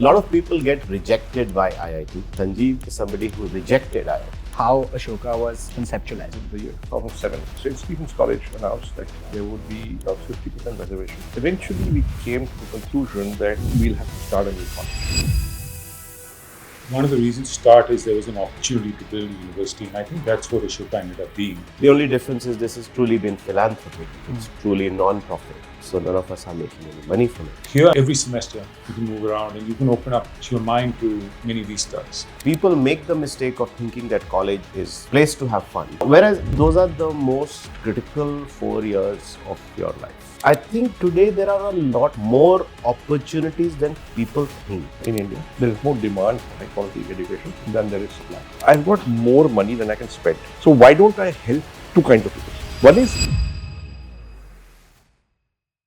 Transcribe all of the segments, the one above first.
A lot of people get rejected by IIT. Sanjeev is somebody who rejected IIT. How Ashoka was conceptualized. In the year 2007, St. Stephen's College announced that there would be a 50% reservation. Eventually, we came to the conclusion that we'll have to start a new college. One of the reasons to start is there was an opportunity to build a university, and I think that's what Ashoka ended up being. The only difference is this has truly been philanthropic. It's truly non-profit. So none of us are making any money from it. Here, every semester, you can move around and you can open up your mind to many vistas. People make the mistake of thinking that college is a place to have fun. Whereas those are the most critical 4 years of your life. I think today there are a lot more opportunities than people think. In India, there is more demand for high quality education than there is supply. I've got more money than I can spend. So why don't I help two kinds of people? One is,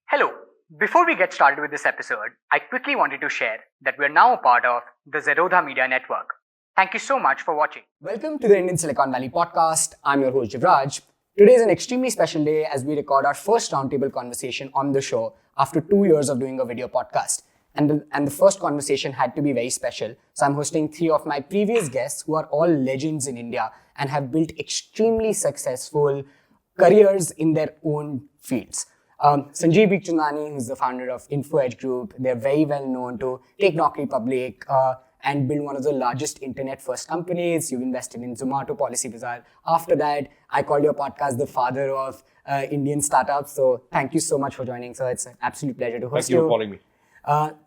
Hello. Before we get started with this episode, I quickly wanted to share that we're now a part of the Zerodha Media Network. Thank you so much for watching. Welcome to the Indian Silicon Valley podcast. I'm your host, Jivraj. Today is an extremely special day as we record our first roundtable conversation on the show after 2 years of doing a video podcast. And the first conversation had to be very special. So I'm hosting 3 of my previous guests who are all legends in India and have built extremely successful careers in their own fields. Sanjeev Bikhchandani, who's the founder of InfoEdge Group, they're very well known to take Naukri public and build one of the largest internet-first companies. You've invested in Zomato, Policy Bazaar. After that, I called your podcast the father of Indian startups. So thank you so much for joining. So it's an absolute pleasure to host you. thank you for calling me.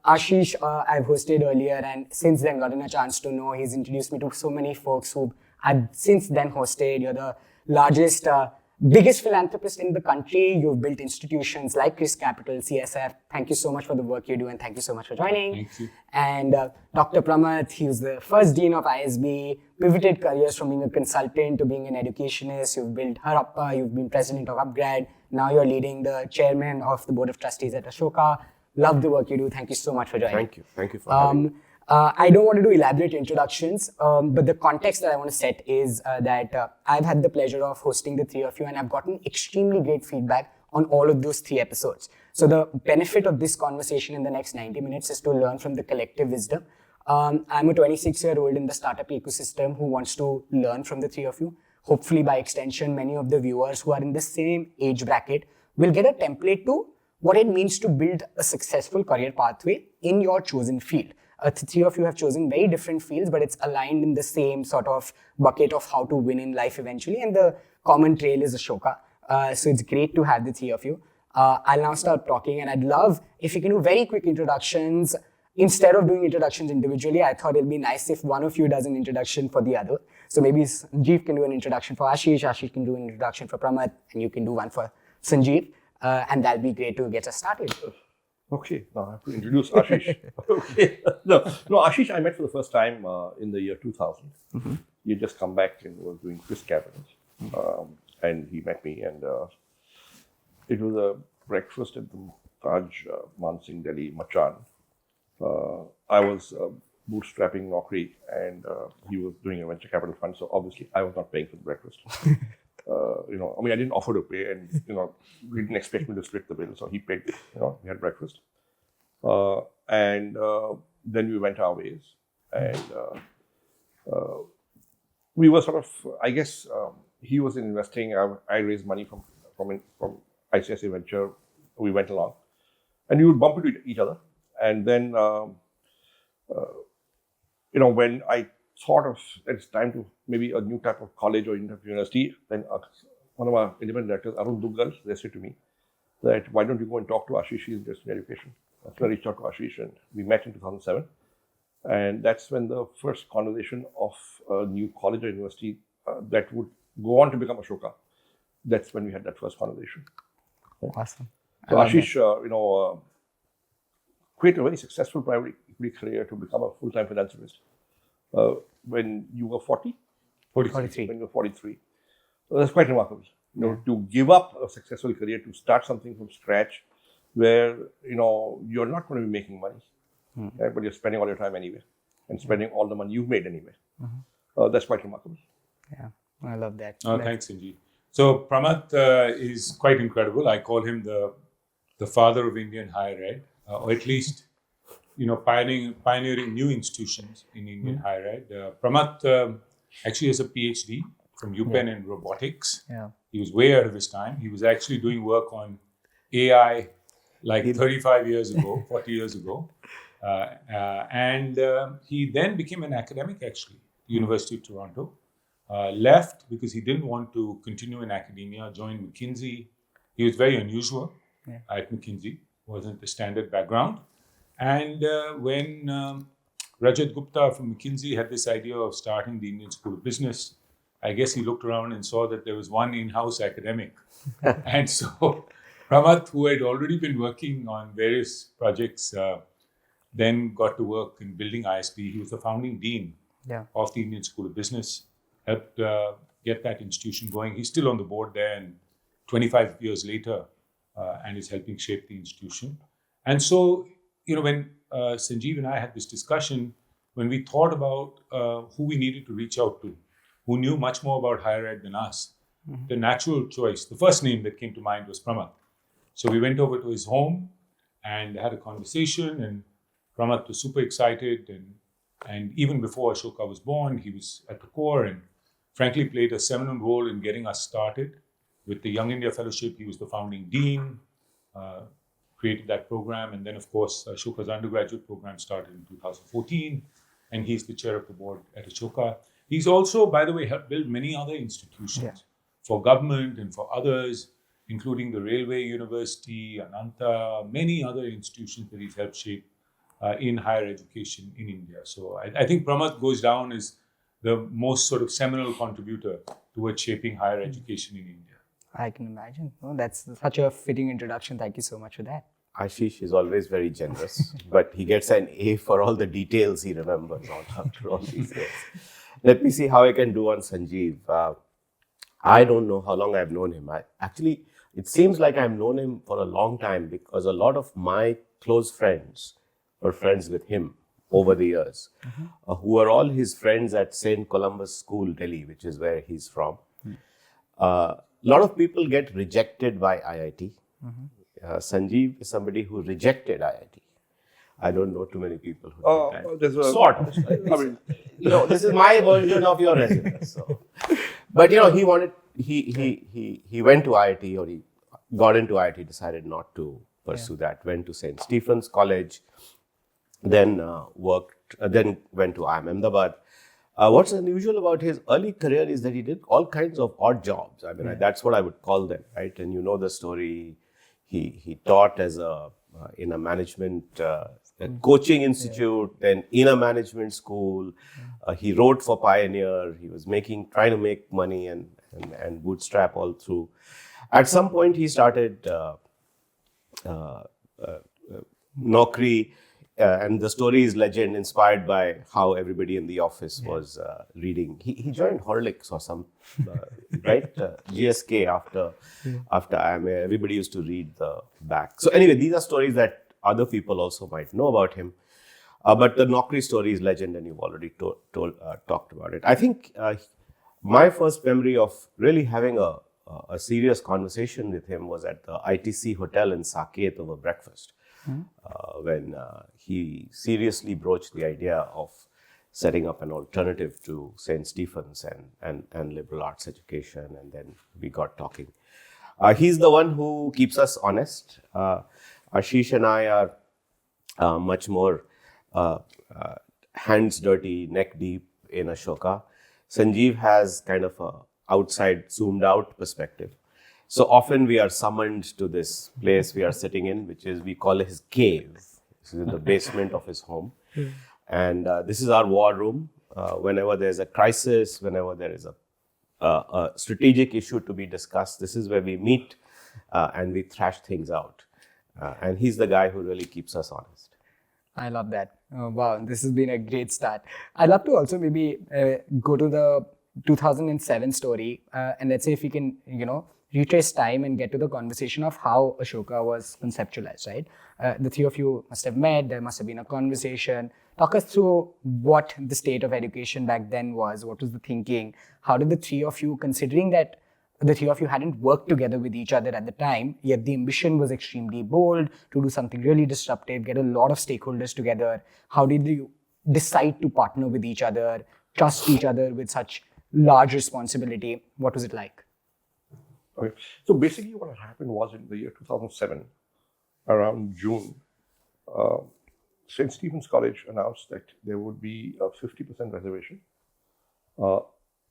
Ashish, I've hosted earlier and since then gotten a chance to know. He's introduced me to so many folks who I've since then hosted. You're the largest, biggest philanthropist in the country. You've built institutions like ChrysCapital, CSF. Thank you so much for the work you do and thank you so much for joining. Thank you. And Dr. Pramath, he was the first dean of ISB, pivoted careers from being a consultant to being an educationist. You've built Harappa, you've been president of Upgrad. Now you're leading the chairman of the board of trustees at Ashoka. Love the work you do. Thank you so much for joining. Thank you. Thank you for having me. I don't want to do elaborate introductions, but the context that I want to set is that I've had the pleasure of hosting the 3 of you and I've gotten extremely great feedback on all of those 3 episodes. So the benefit of this conversation in the next 90 minutes is to learn from the collective wisdom. I'm a 26-year-old in the startup ecosystem who wants to learn from the 3 of you. Hopefully, by extension, many of the viewers who are in the same age bracket will get a template to what it means to build a successful career pathway in your chosen field. The 3 of you have chosen very different fields, but it's aligned in the same sort of bucket of how to win in life eventually. And the common trail is Ashoka. So it's great to have the 3 of you. I'll now start talking and I'd love if you can do very quick introductions. Instead of doing introductions individually, I thought it'd be nice if one of you does an introduction for the other. So maybe Sanjeev can do an introduction for Ashish, Ashish can do an introduction for Pramath, and you can do one for Sanjeev. And that'll be great to get us started. Okay, now I have to introduce Ashish. Okay. No, Ashish I met for the first time in the year 2000. Mm-hmm. He had just come back and was doing ChrysCapital. And he met me and it was a breakfast at the Taj Mansingh Delhi Machan. I was bootstrapping Naukri and he was doing a venture capital fund. So obviously I was not paying for the breakfast. I didn't offer to pay and, we didn't expect me to split the bill. So he paid, we had breakfast. And then we went our ways. And we were sort of, I guess, he was investing. I raised money from ICICI Venture. We went along. And we would bump into each other. And then, when I thought of it's time to maybe a new type of college or university, then one of our independent directors, Arun Duggal, they said to me that why don't you go and talk to Ashish, he's interested in education. That's when I reached out to Ashish and we met in 2007. And that's when the first conversation of a new college or university that would go on to become Ashoka, that's when we had that first conversation. Awesome. So Ashish, created a very successful private equity career to become a full-time philanthropist. When you were 40? 43. When you were 43. So that's quite remarkable. To give up a successful career, to start something from scratch where, you're not going to be making money, right? But you're spending all your time anyway and spending all the money you've made anyway. That's quite remarkable. Yeah, I love that. Thanks, Sanjeev. So Pramath is quite incredible. I call him the father of Indian higher ed, or at least pioneering new institutions in Indian higher ed. Pramath actually has a PhD from UPenn in robotics. Yeah. He was way ahead of his time. He was actually doing work on AI like 35 years ago, 40 years ago. And he then became an academic, actually, University of Toronto. Left because he didn't want to continue in academia, joined McKinsey. He was very unusual at McKinsey, wasn't the standard background. And when Rajat Gupta from McKinsey had this idea of starting the Indian School of Business, I guess he looked around and saw that there was one in-house academic. And so Pramath, who had already been working on various projects, then got to work in building ISB. He was the founding dean of the Indian School of Business, helped get that institution going. He's still on the board there, and 25 years later, and is helping shape the institution. And so, when Sanjeev and I had this discussion, when we thought about who we needed to reach out to, who knew much more about higher ed than us, the natural choice, the first name that came to mind was Pramath. So we went over to his home and had a conversation, and Pramath was super excited. And even before Ashoka was born, he was at the core and frankly played a seminal role in getting us started. With the Young India Fellowship, he was the founding dean, created that program. And then, of course, Ashoka's undergraduate program started in 2014, and he's the chair of the board at Ashoka. He's also, by the way, helped build many other institutions for government and for others, including the Railway University, Ananta, many other institutions that he's helped shape in higher education in India. So I think Pramath goes down as the most sort of seminal contributor towards shaping higher education in India. I can imagine. Oh, that's such a fitting introduction. Thank you so much for that. Ashish is always very generous, but he gets an A for all the details he remembers after all these years. Let me see how I can do on Sanjeev. I don't know how long I've known him. It seems like I've known him for a long time because a lot of my close friends were friends with him over the years, who are all his friends at St. Columbus School, Delhi, which is where he's from. A lot of people get rejected by IIT. Sanjeev is somebody who rejected IIT. I don't know too many people who did that. Sort of. This is my version of your resume. So. But he went to IIT, or he got into IIT, decided not to pursue that, went to St. Stephen's College, then then went to IIM Ahmedabad. What's unusual about his early career is that he did all kinds of odd jobs. I mean, that's what I would call them, right? And you know the story. He taught in a management coaching institute, then in a management school. He wrote for Pioneer. He was trying to make money and bootstrap all through. At some point, he started Naukri, and the story is legend, inspired by how everybody in the office was reading. He joined Horlicks or some, right? GSK after IMA. Everybody used to read the back. So anyway, these are stories that other people also might know about him. But the Naukri story is legend, and you've already talked about it. I think my first memory of really having a serious conversation with him was at the ITC Hotel in Saket over breakfast, when he seriously broached the idea of setting up an alternative to St. Stephen's and liberal arts education, and then we got talking. He's the one who keeps us honest. Ashish and I are much more hands dirty, neck deep in Ashoka. Sanjeev has kind of a outside, zoomed out perspective. So often we are summoned to this place we are sitting in, which is, we call it his cave. This is in the basement of his home. And this is our war room. Whenever there's a crisis, whenever there is a strategic issue to be discussed, this is where we meet and we thrash things out. And he's the guy who really keeps us honest. I love that. Oh, wow, this has been a great start. I'd love to also maybe go to the 2007 story, and let's say if we can, retrace time and get to the conversation of how Ashoka was conceptualized, right? The three of you must have met, there must have been a conversation. Talk us through what the state of education back then was, what was the thinking, how did the three of you, considering that the three of you hadn't worked together with each other at the time, yet the ambition was extremely bold to do something really disruptive, get a lot of stakeholders together. How did you decide to partner with each other, trust each other with such large responsibility? What was it like? Okay. So basically what happened was in the year 2007, around June, St. Stephen's College announced that there would be a 50% reservation,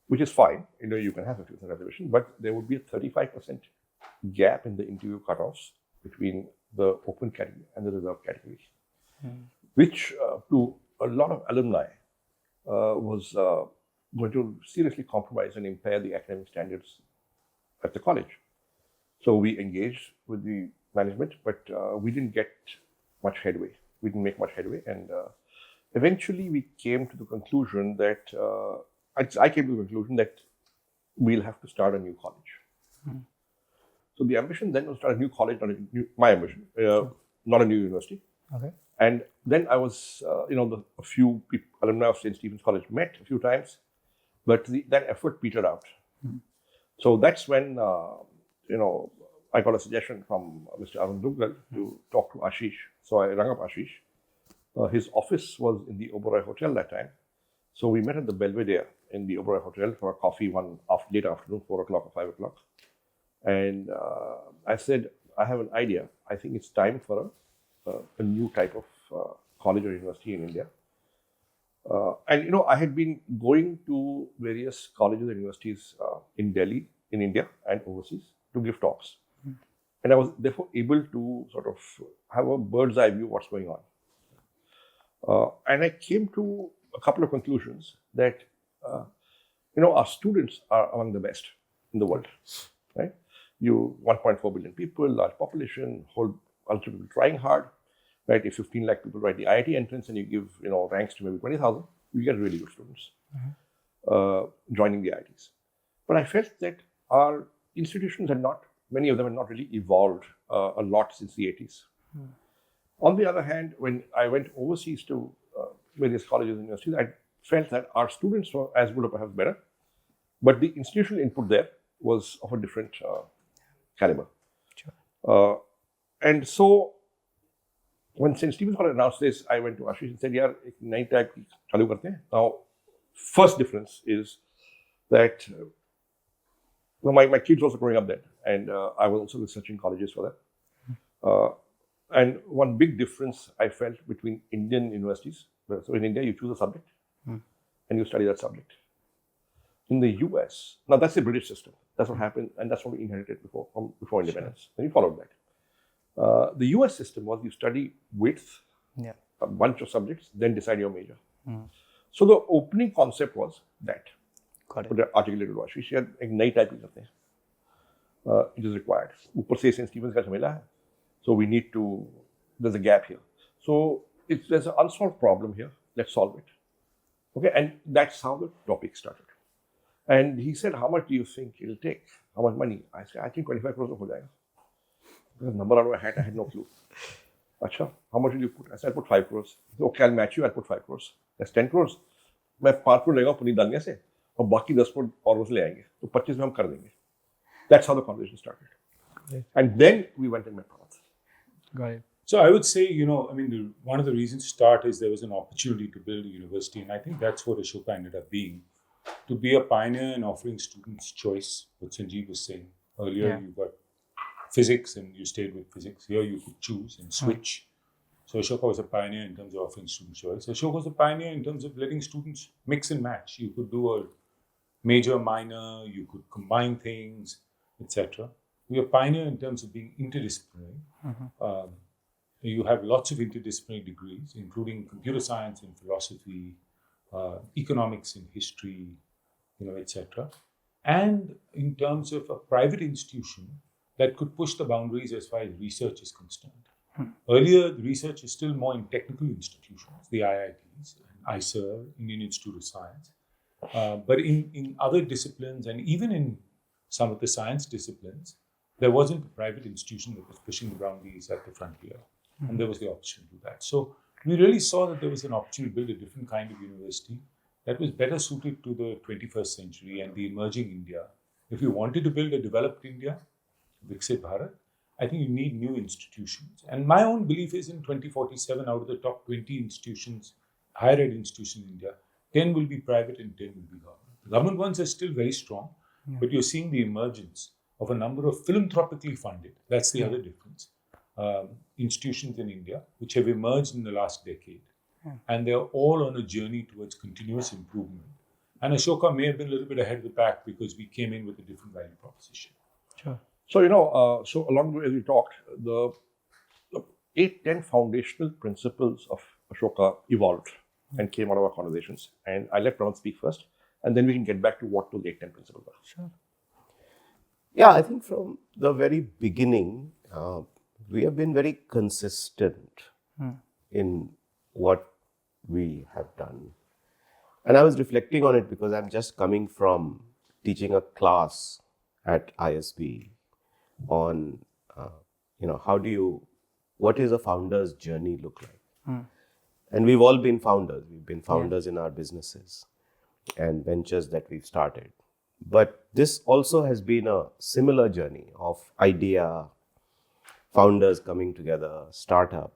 which is fine. You can have a 50% reservation, but there would be a 35% gap in the interview cutoffs between the open category and the reserved categories, which to a lot of alumni was going to seriously compromise and impair the academic standards at the college. So we engaged with the management, but we didn't get much headway. We didn't make much headway, and eventually we came to the conclusion that I came to the conclusion that we'll have to start a new college. So the ambition then was to start a new college, my ambition, not a new university. Okay. And then I was, a few people, alumni of St. Stephen's College met a few times, but that effort petered out. So that's when, I got a suggestion from Mr. Arun Duggal to talk to Ashish. So I rang up Ashish. His office was in the Oberoi Hotel that time. So we met at the Belvedere in the Oberoi Hotel for a coffee late afternoon, 4 o'clock or 5 o'clock. And I said, I have an idea. I think it's time for a new type of college or university in India. And I had been going to various colleges and universities in Delhi, in India, and overseas to give talks. And I was therefore able to sort of have a bird's eye view of what's going on. And I came to a couple of conclusions that, our students are among the best in the world, right? 1.4 billion people, large population, whole bunch of people trying hard, right? If 15 lakh people write the IIT entrance and you give, ranks to maybe 20,000, you get really good students joining the IITs. But I felt that our institutions many of them had not really evolved a lot since the 80s. On the other hand, when I went overseas to various colleges and universities, I felt that our students were as good or perhaps better, but the institutional input there was of a different caliber. Sure. And so when St. Stephen's College announced this, I went to Ashish and said, "Yaar, ek nayi type ki chalu karte hain." Now, first difference is that my kids also growing up then, and I was also researching colleges for that. And one big difference I felt between Indian universities, so in India you choose a subject and you study that subject. In the US, now that's the British system. That's what happened, and that's what we inherited before independence. Sure. And we followed that. The US system was you study width, a bunch of subjects, then decide your major. So the opening concept was that. Articulated to Ashish, एक नई type की करते हैं. It is required. ऊपर से St. Stephen's का झमेला है. So we need to. There's a gap here. So there's an unsolved problem here. Let's solve it. Okay, and that's how the topic started. And he said, "How much do you think it'll take? How much money?" I said, "I think 25 crores हो जाएगा." Because the number out of my hat, I had no clue. Achha, how much will you put? I said, "I put 5 crores." He said, "Okay, I'll match you. I'll put 5 crores. That's 10 crores. मैं 5 crores लेगा पनीर डालने से और बाकी 10 crores और उसले आएंगे. तो 25 में हम कर देंगे." That's how the conversation started. Okay. And then we went and met Pramath. Got it. So I would say, one of the reasons to start is there was an opportunity to build a university, and I think that's what Ashoka ended up being, to be a pioneer in offering students choice. What Sanjeev was saying earlier, you got physics and you stayed with physics. Here you could choose and switch. So Ashoka was a pioneer in terms of offering student choice. Ashoka was a pioneer in terms of letting students mix and match. You could do a major, minor, you could combine things, etc. We are pioneer in terms of being interdisciplinary. You have lots of interdisciplinary degrees, including computer science and philosophy, economics and history, etc. And in terms of a private institution that could push the boundaries as far as research is concerned. Earlier, the research is still more in technical institutions, the IITs, and ISER, Indian Institute of Science. But in other disciplines, and even in some of the science disciplines, there wasn't a private institution that was pushing the boundaries at the frontier. And there was the opportunity to do that. So we really saw that there was an opportunity to build a different kind of university that was better suited to the 21st century and the emerging India If you wanted to build a developed India, Viksit Bharat, I think you need new institutions. And my own belief is in 2047, out of the top 20 institutions, higher ed institutions in India, 10 will be private and 10 will be government. The government ones are still very strong, but you're seeing the emergence of a number of philanthropically funded, that's the other difference, institutions in India, which have emerged in the last decade. And they're all on a journey towards continuous improvement. And Ashoka may have been a little bit ahead of the pack because we came in with a different value proposition. Sure. So, so along the way as we talked, the 8-10 foundational principles of Ashoka evolved and came out of our conversations. And I'll let Pramath speak first, and then we can get back to what those 8-10 principles are. Sure. Yeah, I think from the very beginning, we have been very consistent in what we have done. And I was reflecting on it because I'm just coming from teaching a class at ISB on, what is a founder's journey look like? And we've all been founders. We've been founders in our businesses and ventures that we've started. But this also has been a similar journey of idea, founders coming together, startup.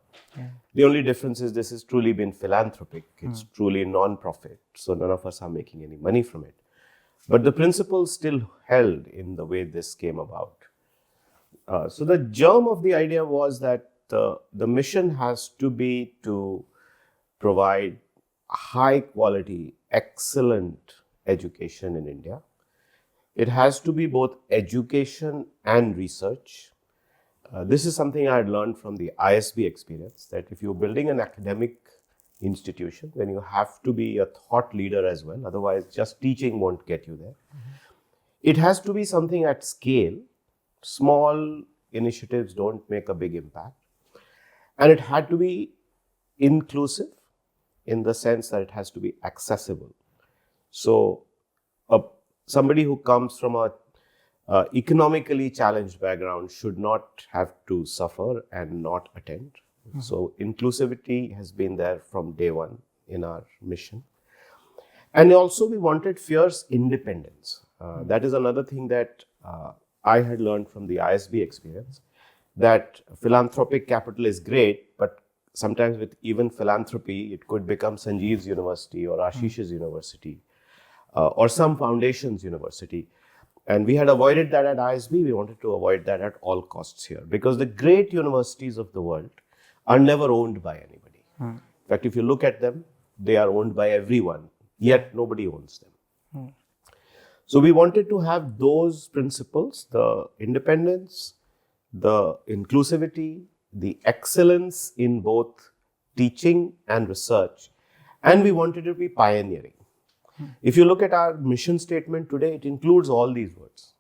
The only difference is this has truly been philanthropic. It's truly non-profit. So none of us are making any money from it. But the principles still held in the way this came about. So the germ of the idea was that the mission has to be to provide high quality, excellent education in India. It has to be both education and research. This is something I had learned from the ISB experience, that if you're building an academic institution, then you have to be a thought leader as well. Otherwise, just teaching won't get you there. It has to be something at scale. Small initiatives don't make a big impact. And it had to be inclusive in the sense that it has to be accessible. So somebody who comes from a economically challenged background should not have to suffer and not attend. So inclusivity has been there from day one in our mission. And also we wanted fierce independence. That is another thing that I had learned from the ISB experience, that philanthropic capital is great, but sometimes with even philanthropy, it could become Sanjeev's university or Ashish's university or some foundation's university. And we had avoided that at ISB. We wanted to avoid that at all costs here, because the great universities of the world are never owned by anybody. In fact, if you look at them, they are owned by everyone, yet nobody owns them. So we wanted to have those principles, the independence, the inclusivity, the excellence in both teaching and research, and we wanted to be pioneering. If you look at our mission statement today, it includes all these words.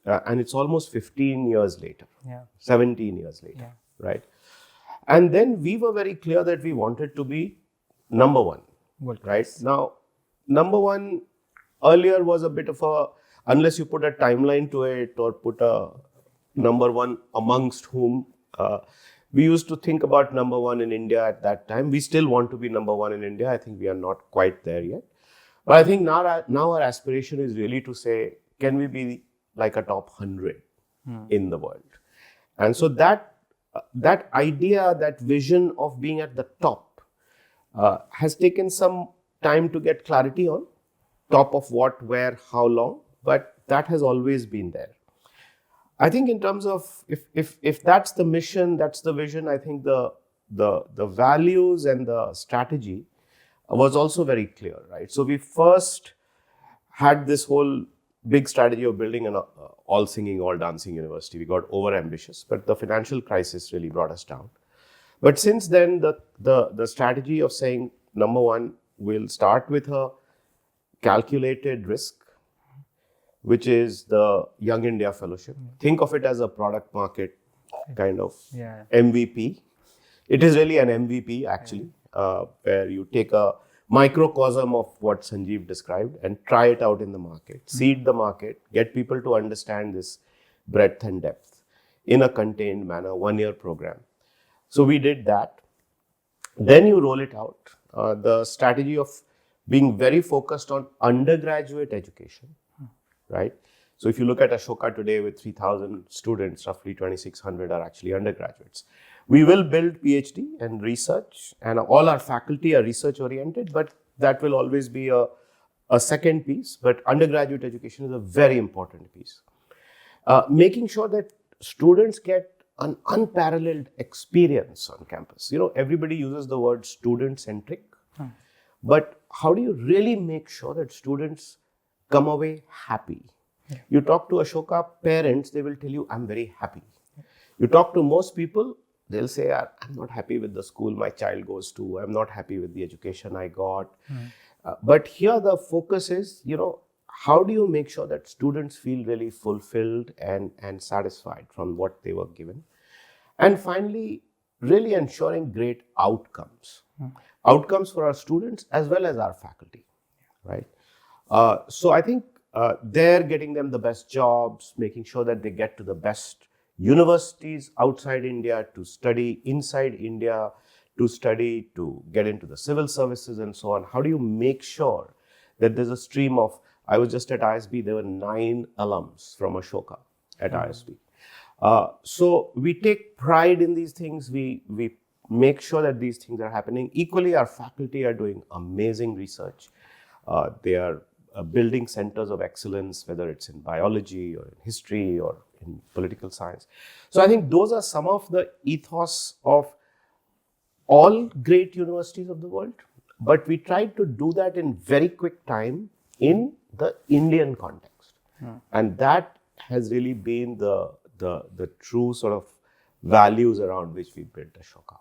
And it's almost 15 years later, 17 years later, right? And then we were very clear that we wanted to be number one, right? Now, number one earlier was a bit of a, unless you put a timeline to it or put a number one amongst whom, we used to think about number one in India at that time. We still want to be number one in India. I think we are not quite there yet. But I think now our aspiration is really to say, can we be like a top 100 in the world? And so that idea, that vision of being at the top has taken some time to get clarity on. Top of what, where, how long, but that has always been there. I think in terms of, if that's the mission, that's the vision, I think the values and the strategy was also very clear, right? So we first had this whole big strategy of building an all singing, all dancing university. We got over ambitious, but the financial crisis really brought us down. But since then, the strategy of saying, number one, we'll start with a calculated risk, which is the Young India Fellowship. Think of it as a product market kind of MVP. It is really an MVP actually, where you take a microcosm of what Sanjeev described and try it out in the market, seed the market, get people to understand this breadth and depth in a contained manner, 1-year program. So we did that. Then you roll it out. The strategy of being very focused on undergraduate education, right? So if you look at Ashoka today with 3,000 students, roughly 2,600 are actually undergraduates. We will build PhD and research, and all our faculty are research oriented, but that will always be a second piece. But undergraduate education is a very important piece. Making sure that students get an unparalleled experience on campus. Everybody uses the word student-centric, but how do you really make sure that students come away happy? You talk to Ashoka parents, they will tell you, I'm very happy. You talk to most people, they'll say, I'm not happy with the school my child goes to. I'm not happy with the education I got. But here the focus is, how do you make sure that students feel really fulfilled and satisfied from what they were given? And finally, really ensuring great outcomes. Outcomes for our students as well as our faculty, right? So I think they're getting them the best jobs, making sure that they get to the best universities outside India to study, inside India to study, to get into the civil services and so on. How do you make sure that there's a stream of, I was just at ISB, there were 9 alums from Ashoka at ISB. So we take pride in these things. We make sure that these things are happening. Equally, our faculty are doing amazing research. They are building centers of excellence, whether it's in biology or in history or in political science. So I think those are some of the ethos of all great universities of the world. But we tried to do that in very quick time in the Indian context. And that has really been the true sort of values around which we built Ashoka.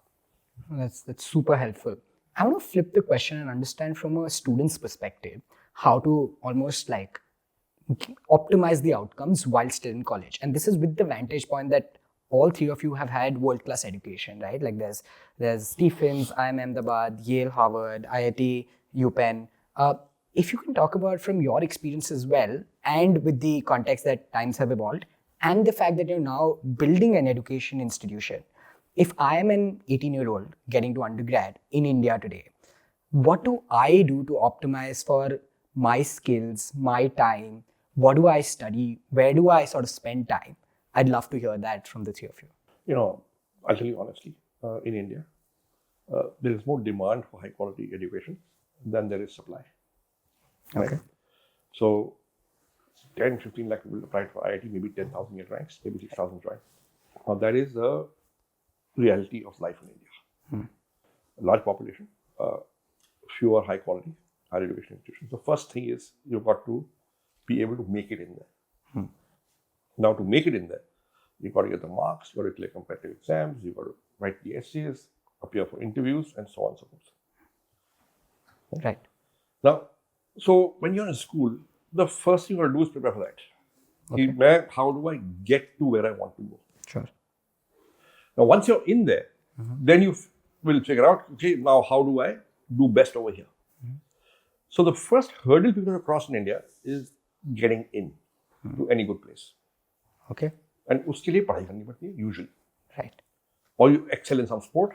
That's super helpful. I want to flip the question and understand from a student's perspective how to almost like optimize the outcomes while still in college. And this is with the vantage point that all three of you have had world-class education, right? Like there's Stephens, IIM Ahmedabad, Yale, Harvard, IIT, UPenn. If you can talk about from your experience as well, and with the context that times have evolved, and the fact that you're now building an education institution. If I am an 18-year-old getting to undergrad in India today, what do I do to optimize for my skills, my time? What do I study? Where do I sort of spend time? I'd love to hear that from the three of you. I'll tell you honestly, in India, there is more demand for high quality education than there is supply. Okay. Right? So 10, 15 lakh people applied for IIT, maybe 10,000 get ranks, maybe 6,000 ranks. Now that is the reality of life in India. A large population, fewer high quality higher education institutions. The first thing is you've got to be able to make it in there. Now to make it in there, you've got to get the marks, you've got to clear competitive exams, you've got to write the essays, appear for interviews, and so on and so forth. Right. Now, so when you're in school, the first thing you got to do is prepare for that. Okay. How do I get to where I want to go? Sure. Now, once you're in there, then you will figure out, okay, now how do I do best over here? So the first hurdle people have to cross in India is getting in to any good place. Okay. And uske liye padhai karni padti hai, usually. Right. Or you excel in some sport,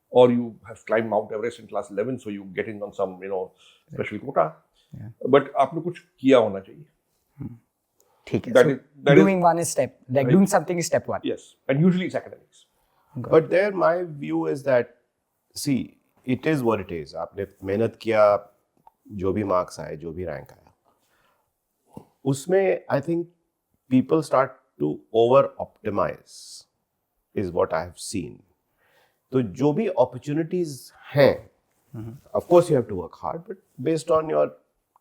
or you have climbed Mount Everest in class 11, so you get in on some, special quota. Yeah. But आपने कुछ किया होना चाहिए. ठीक है. That So is- doing one is step, like Right. doing something is step one. Yes, and usually it's academics. But there, my view is that, see, it is what it is. आपने मेहनत किया, जो भी marks आए, जो भी rank आया, उसमें I think people start to over-optimize, is what I have seen. तो जो भी opportunities हैं, of course you have to work hard, but based on your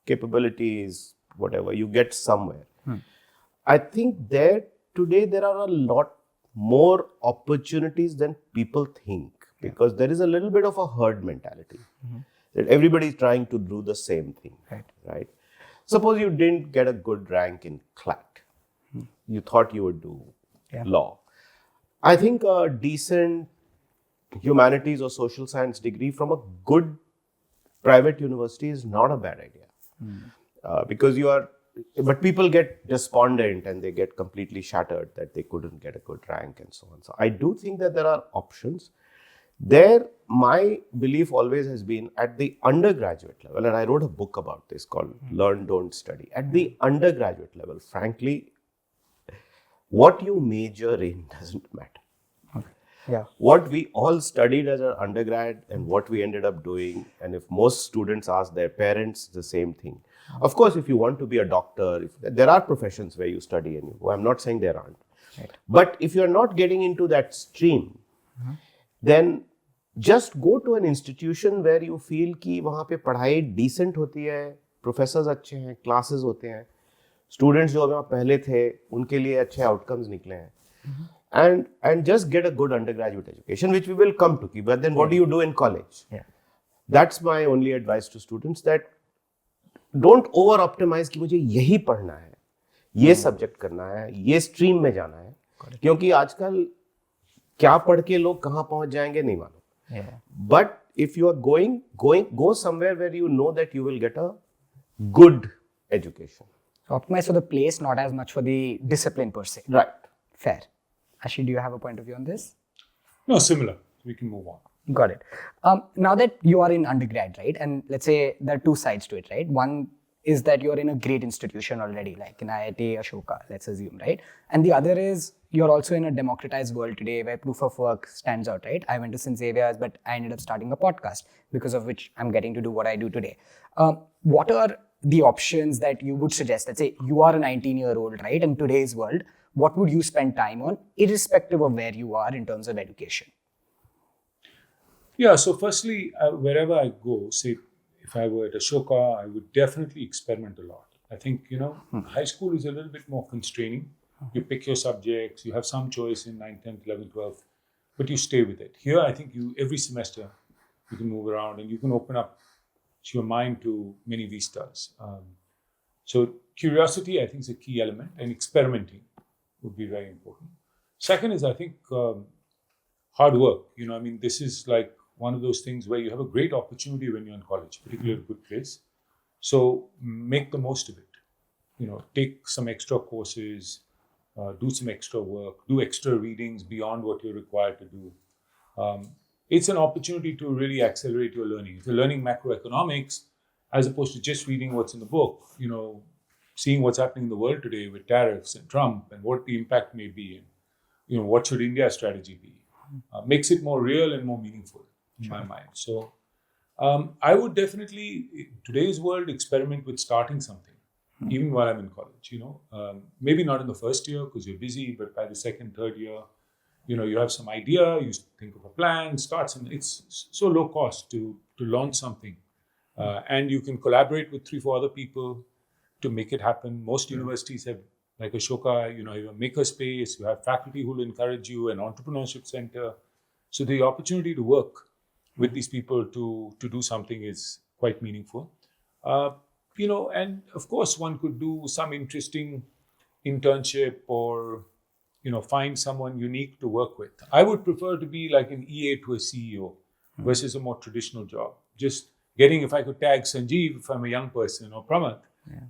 capabilities, whatever, you get somewhere. I think today there are a lot more opportunities than people think, because there is a little bit of a herd mentality that everybody is trying to do the same thing. Right? Suppose you didn't get a good rank in CLAT. You thought you would do law. I think a decent humanities or social science degree from a good private university is not a bad idea. Because but people get despondent and they get completely shattered that they couldn't get a good rank and so on. So I do think that there are options. There, my belief always has been at the undergraduate level, and I wrote a book about this called Learn, Don't Study. At the undergraduate level, frankly, what you major in doesn't matter. Yeah. What we all studied as an undergrad and what we ended up doing, and if most students ask their parents the same thing. Of course, if you want to be a doctor, there are professions where you study and you go. I'm not saying there aren't. Right. But if you're not getting into that stream, then just go to an institution where you feel कि वहाँ पे पढ़ाई decent होती है, professors अच्छे हैं, classes होते हैं, students जो वहाँ पहले थे, उनके लिए अच्छे outcomes निकले हैं. And just get a good undergraduate education, which we will come to. But then what do you do in college? Yeah. That's my only advice to students, that don't over optimize कि मुझे यही पढ़ना है, ये subject करना है, ये stream में जाना है, क्योंकि आजकल क्या पढ़ के लोग कहाँ पहुंच जाएंगे नहीं मालूम. But if you are go somewhere where you know that you will get a good education. So optimize for the place, not as much for the discipline per se. Right. Fair. Ashi, do you have a point of view on this? No, similar. We can move on. Got it. Now that you are in undergrad, right? And let's say there are two sides to it, right? One is that you're in a great institution already, like in IIT Ashoka, let's assume, right? And the other is you're also in a democratized world today where proof of work stands out, right? I went to St. Xavier's, but I ended up starting a podcast because of which I'm getting to do what I do today. What are the options that you would suggest? Let's say you are a 19-year-old, right? In today's world, what would you spend time on, irrespective of where you are in terms of education? Yeah, so firstly, wherever I go, say if I were at Ashoka, I would definitely experiment a lot. I think, high school is a little bit more constraining. You pick your subjects, you have some choice in 9th, 10th, 11th, 12th, but you stay with it. Here, I think every semester, you can move around and you can open up your mind to many vistas. So curiosity, I think, is a key element, and experimenting would be very important. Second is, I think, hard work. This is like one of those things where you have a great opportunity when you're in college, particularly a good place. So make the most of it. Take some extra courses, do some extra work, do extra readings beyond what you're required to do. It's an opportunity to really accelerate your learning. If you're learning macroeconomics, as opposed to just reading what's in the book, seeing what's happening in the world today with tariffs and Trump and what the impact may be, and what should India's strategy be, makes it more real and more meaningful in my mind. So I would definitely, in today's world, experiment with starting something, even while I'm in college. Maybe not in the first year because you're busy, but by the second, third year, you have some idea, you think of a plan, start something. It's so low cost to launch something, and you can collaborate with 3-4 other people to make it happen. Most universities have, like Ashoka, you have a maker space, you have faculty who will encourage you, an entrepreneurship center. So the opportunity to work with these people to do something is quite meaningful. And of course, one could do some interesting internship or, find someone unique to work with. I would prefer to be like an EA to a CEO versus a more traditional job. Just getting, if I could tag Sanjeev, if I'm a young person, or Pramath,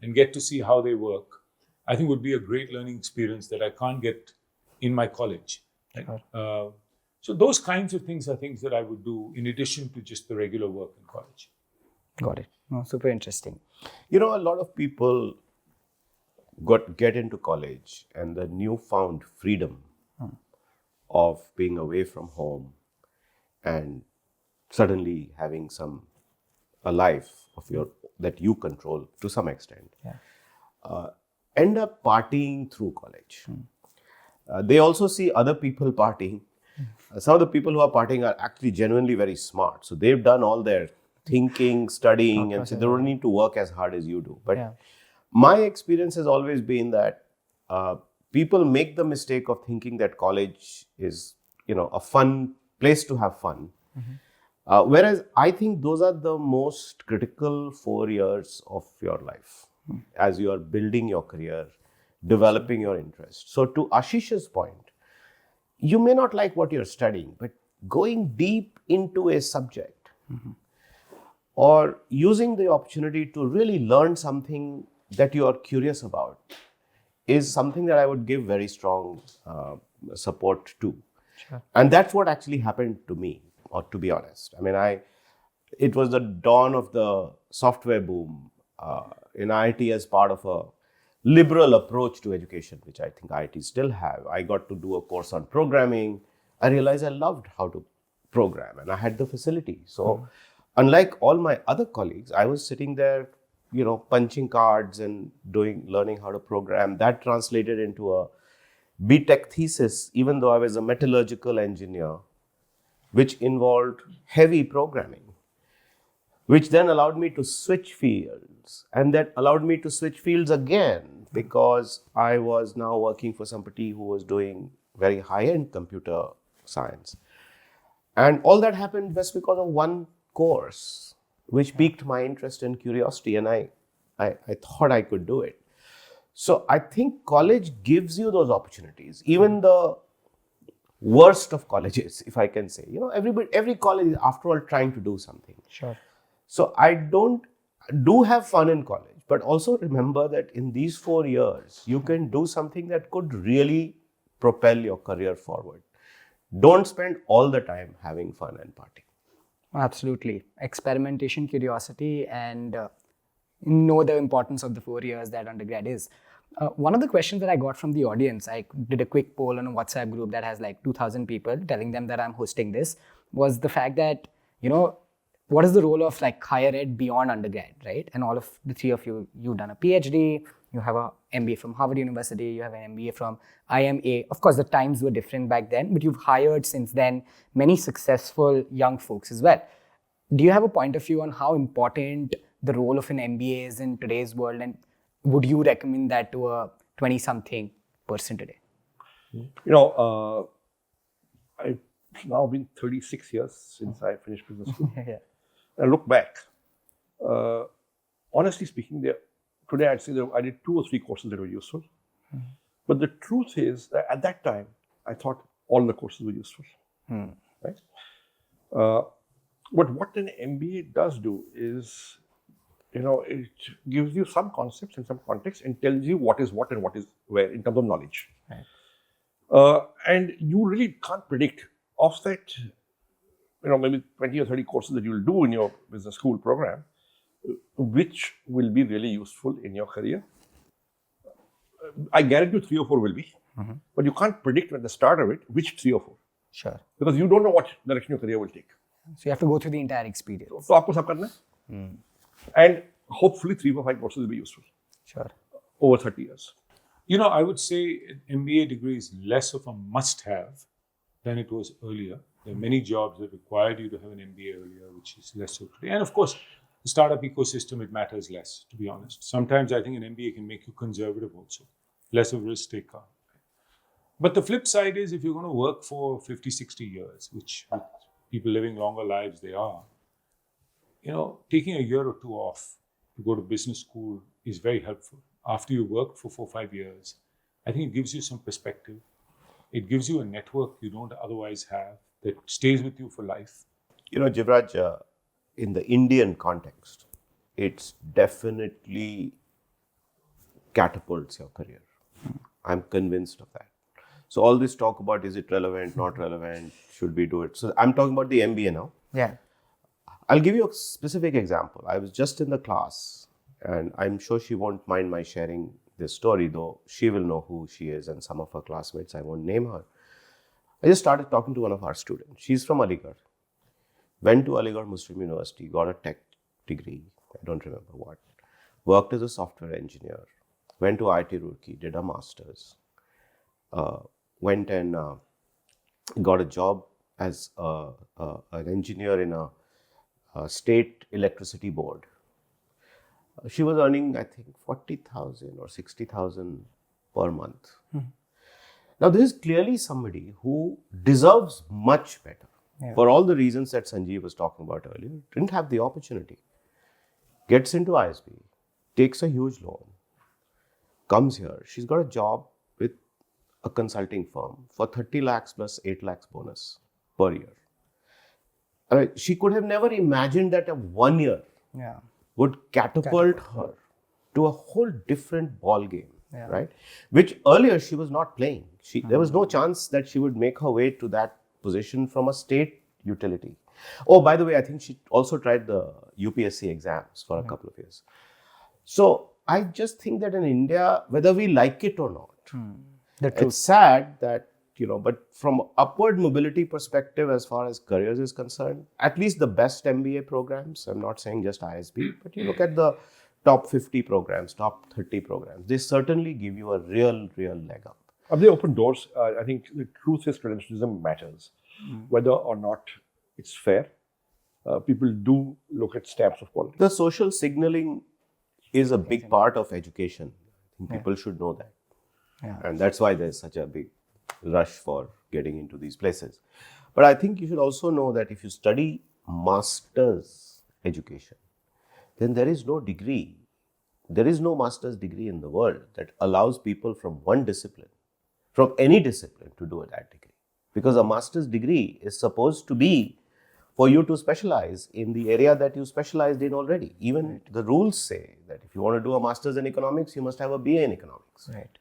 and get to see how they work, I think would be a great learning experience that I can't get in my college. Right? So those kinds of things are things that I would do in addition to just the regular work in college. Got it. No, super interesting. A lot of people get into college and the newfound freedom of being away from home and suddenly having a life of that you control to some extent, end up partying through college. They also see other people partying. Some of the people who are partying are actually genuinely very smart. So they've done all their thinking, studying, and so they don't need to work as hard as you do. But my experience has always been that people make the mistake of thinking that college is, a fun place to have fun. Whereas I think those are the most critical 4 years of your life as you are building your career, developing your interest. So to Ashish's point, you may not like what you're studying, but going deep into a subject or using the opportunity to really learn something that you are curious about is something that I would give very strong support to. Sure. And that's what actually happened to me. or to be honest. I mean, it was the dawn of the software boom in IIT as part of a liberal approach to education, which I think IIT still have. I got to do a course on programming. I realized I loved how to program and I had the facility. So unlike all my other colleagues, I was sitting there, punching cards and learning how to program. That translated into a BTech thesis, even though I was a metallurgical engineer, which involved heavy programming, which then allowed me to switch fields. And that allowed me to switch fields again because I was now working for somebody who was doing very high-end computer science. And all that happened just because of one course, which piqued my interest and curiosity, and I thought I could do it. So I think college gives you those opportunities, even the worst of colleges, if I can say. Every college is, after all, trying to do something. Sure. So I do have fun in college, but also remember that in these 4 years, you can do something that could really propel your career forward. Don't spend all the time having fun and partying. Absolutely. Experimentation, curiosity, and know the importance of the 4 years that undergrad is. One of the questions that I got from the audience, I did a quick poll on a WhatsApp group that has like 2,000 people telling them that I'm hosting this, was the fact that, what is the role of like higher ed beyond undergrad, right? And all of the three of you, you've done a PhD, you have an MBA from Harvard University, you have an MBA from IMA. Of course, the times were different back then, but you've hired since then many successful young folks as well. Do you have a point of view on how important the role of an MBA is in today's world, and would you recommend that to a 20-something person today? I've now been 36 years since I finished business school. Yeah. I look back. Honestly speaking, today I'd say that I did 2 or 3 courses that were useful. But the truth is that at that time, I thought all the courses were useful. Right? But what an MBA does do is, it gives you some concepts and some context and tells you what is what and what is where in terms of knowledge. Right. And you really can't predict of that, maybe 20 or 30 courses that you'll do in your business school program, which will be really useful in your career. I guarantee you 3 or 4 will be, but you can't predict at the start of it which 3 or 4. Sure. Because you don't know what direction your career will take. So you have to go through the entire experience. So aapko sab karna hai. And hopefully 3 or 5 courses will be useful. Sure. Over 30 years. I would say an MBA degree is less of a must-have than it was earlier. There are many jobs that required you to have an MBA earlier, which is less so today. And of course, the startup ecosystem, it matters less, to be honest. Sometimes I think an MBA can make you conservative also, less of a risk taker. But the flip side is, if you're going to work for 50, 60 years, which with people living longer lives they are, taking a year or 2 off to go to business school is very helpful. After you work for 4 or 5 years, I think it gives you some perspective. It gives you a network you don't otherwise have that stays with you for life. Jivraj, in the Indian context, it's definitely catapults your career. I'm convinced of that. So all this talk about is it relevant, not relevant, should we do it? So I'm talking about the MBA now. Yeah. I'll give you a specific example. I was just in the class, and I'm sure she won't mind my sharing this story, though she will know who she is and some of her classmates, I won't name her. I just started talking to one of our students. She's from Aligarh. Went to Aligarh Muslim University, got a tech degree, I don't remember what. Worked as a software engineer. Went to IIT Roorkee, did a master's. Went and got a job as an engineer in a state electricity board. She was earning, I think, 40,000 or 60,000 per month. Now, this is clearly somebody who deserves much better. Yeah. For all the reasons that Sanjeev was talking about earlier, didn't have the opportunity. Gets into ISB, takes a huge loan, comes here. She's got a job with a consulting firm for 30 lakhs plus 8 lakhs bonus per year. She could have never imagined that a 1 year would catapult her to a whole different ball game, right? Which earlier she was not playing. There was no chance that she would make her way to that position from a state utility. Oh, by the way, I think she also tried the UPSC exams for a couple of years. So I just think that in India, whether we like it or not, it's sad that, but from upward mobility perspective, as far as careers is concerned, at least the best MBA programs, I'm not saying just ISB, but you look at the top 50 programs, top 30 programs, they certainly give you a real leg up. They open doors. I think the truth is credentialism matters. Whether or not it's fair, people do look at stamps of quality. The social signaling is a big part of education. I think people should know that. And that's why there's such a big rush for getting into these places. But I think you should also know that if you study master's education, then there is no degree. There is no master's degree in the world that allows people from one discipline, from any discipline, to do that degree. Because a master's degree is supposed to be for you to specialize in the area that you specialized in already. Even the rules say that if you want to do a master's in economics, you must have a BA in economics. Right.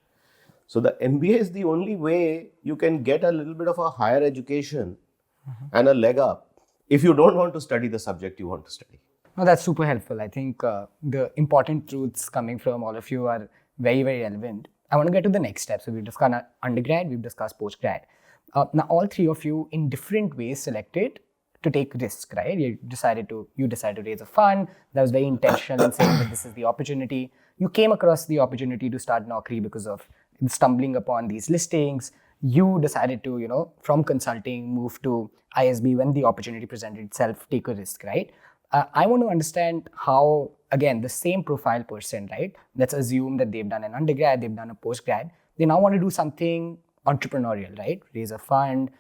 So the MBA is the only way you can get a little bit of a higher education and a leg up if you don't want to study the subject you want to study. No, that's super helpful. I think the important truths coming from all of you are very, very relevant. I want to get to the next step. So we've discussed undergrad, we've discussed postgrad. Now all three of you in different ways selected to take risk, right? You decided to raise a fund that was very intentional in saying that this is the opportunity. You came across the opportunity to start Naukri because of stumbling upon these listings. You decided to, from consulting, move to ISB when the opportunity presented itself, take a risk, right? I want to understand how, again, the same profile person, right? Let's assume that they've done an undergrad, they've done a postgrad. They now want to do something entrepreneurial, right? Raise a fund,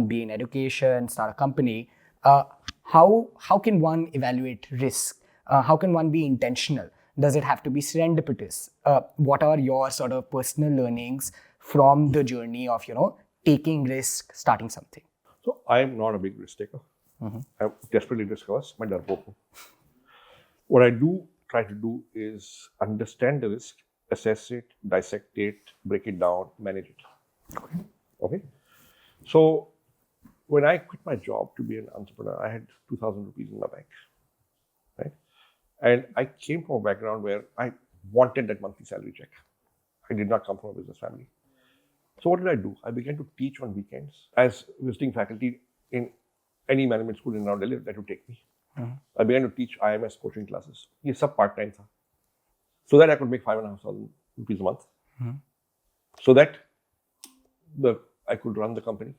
be in education, start a company. How can one evaluate risk? How can one be intentional? Does it have to be serendipitous? What are your sort of personal learnings from the journey of, taking risk, starting something? So I'm not a big risk taker. I'm desperately risk averse. My darpoku. What I do try to do is understand the risk, assess it, dissect it, break it down, manage it. Okay. So when I quit my job to be an entrepreneur, I had 2,000 rupees in my bank, right? And I came from a background where I wanted that monthly salary check. I did not come from a business family. So what did I do? I began to teach on weekends as visiting faculty in any management school in around Delhi that would take me. I began to teach IMS coaching classes. This is part-time tha. So that I could make 5,500 rupees a month. So that I could run the company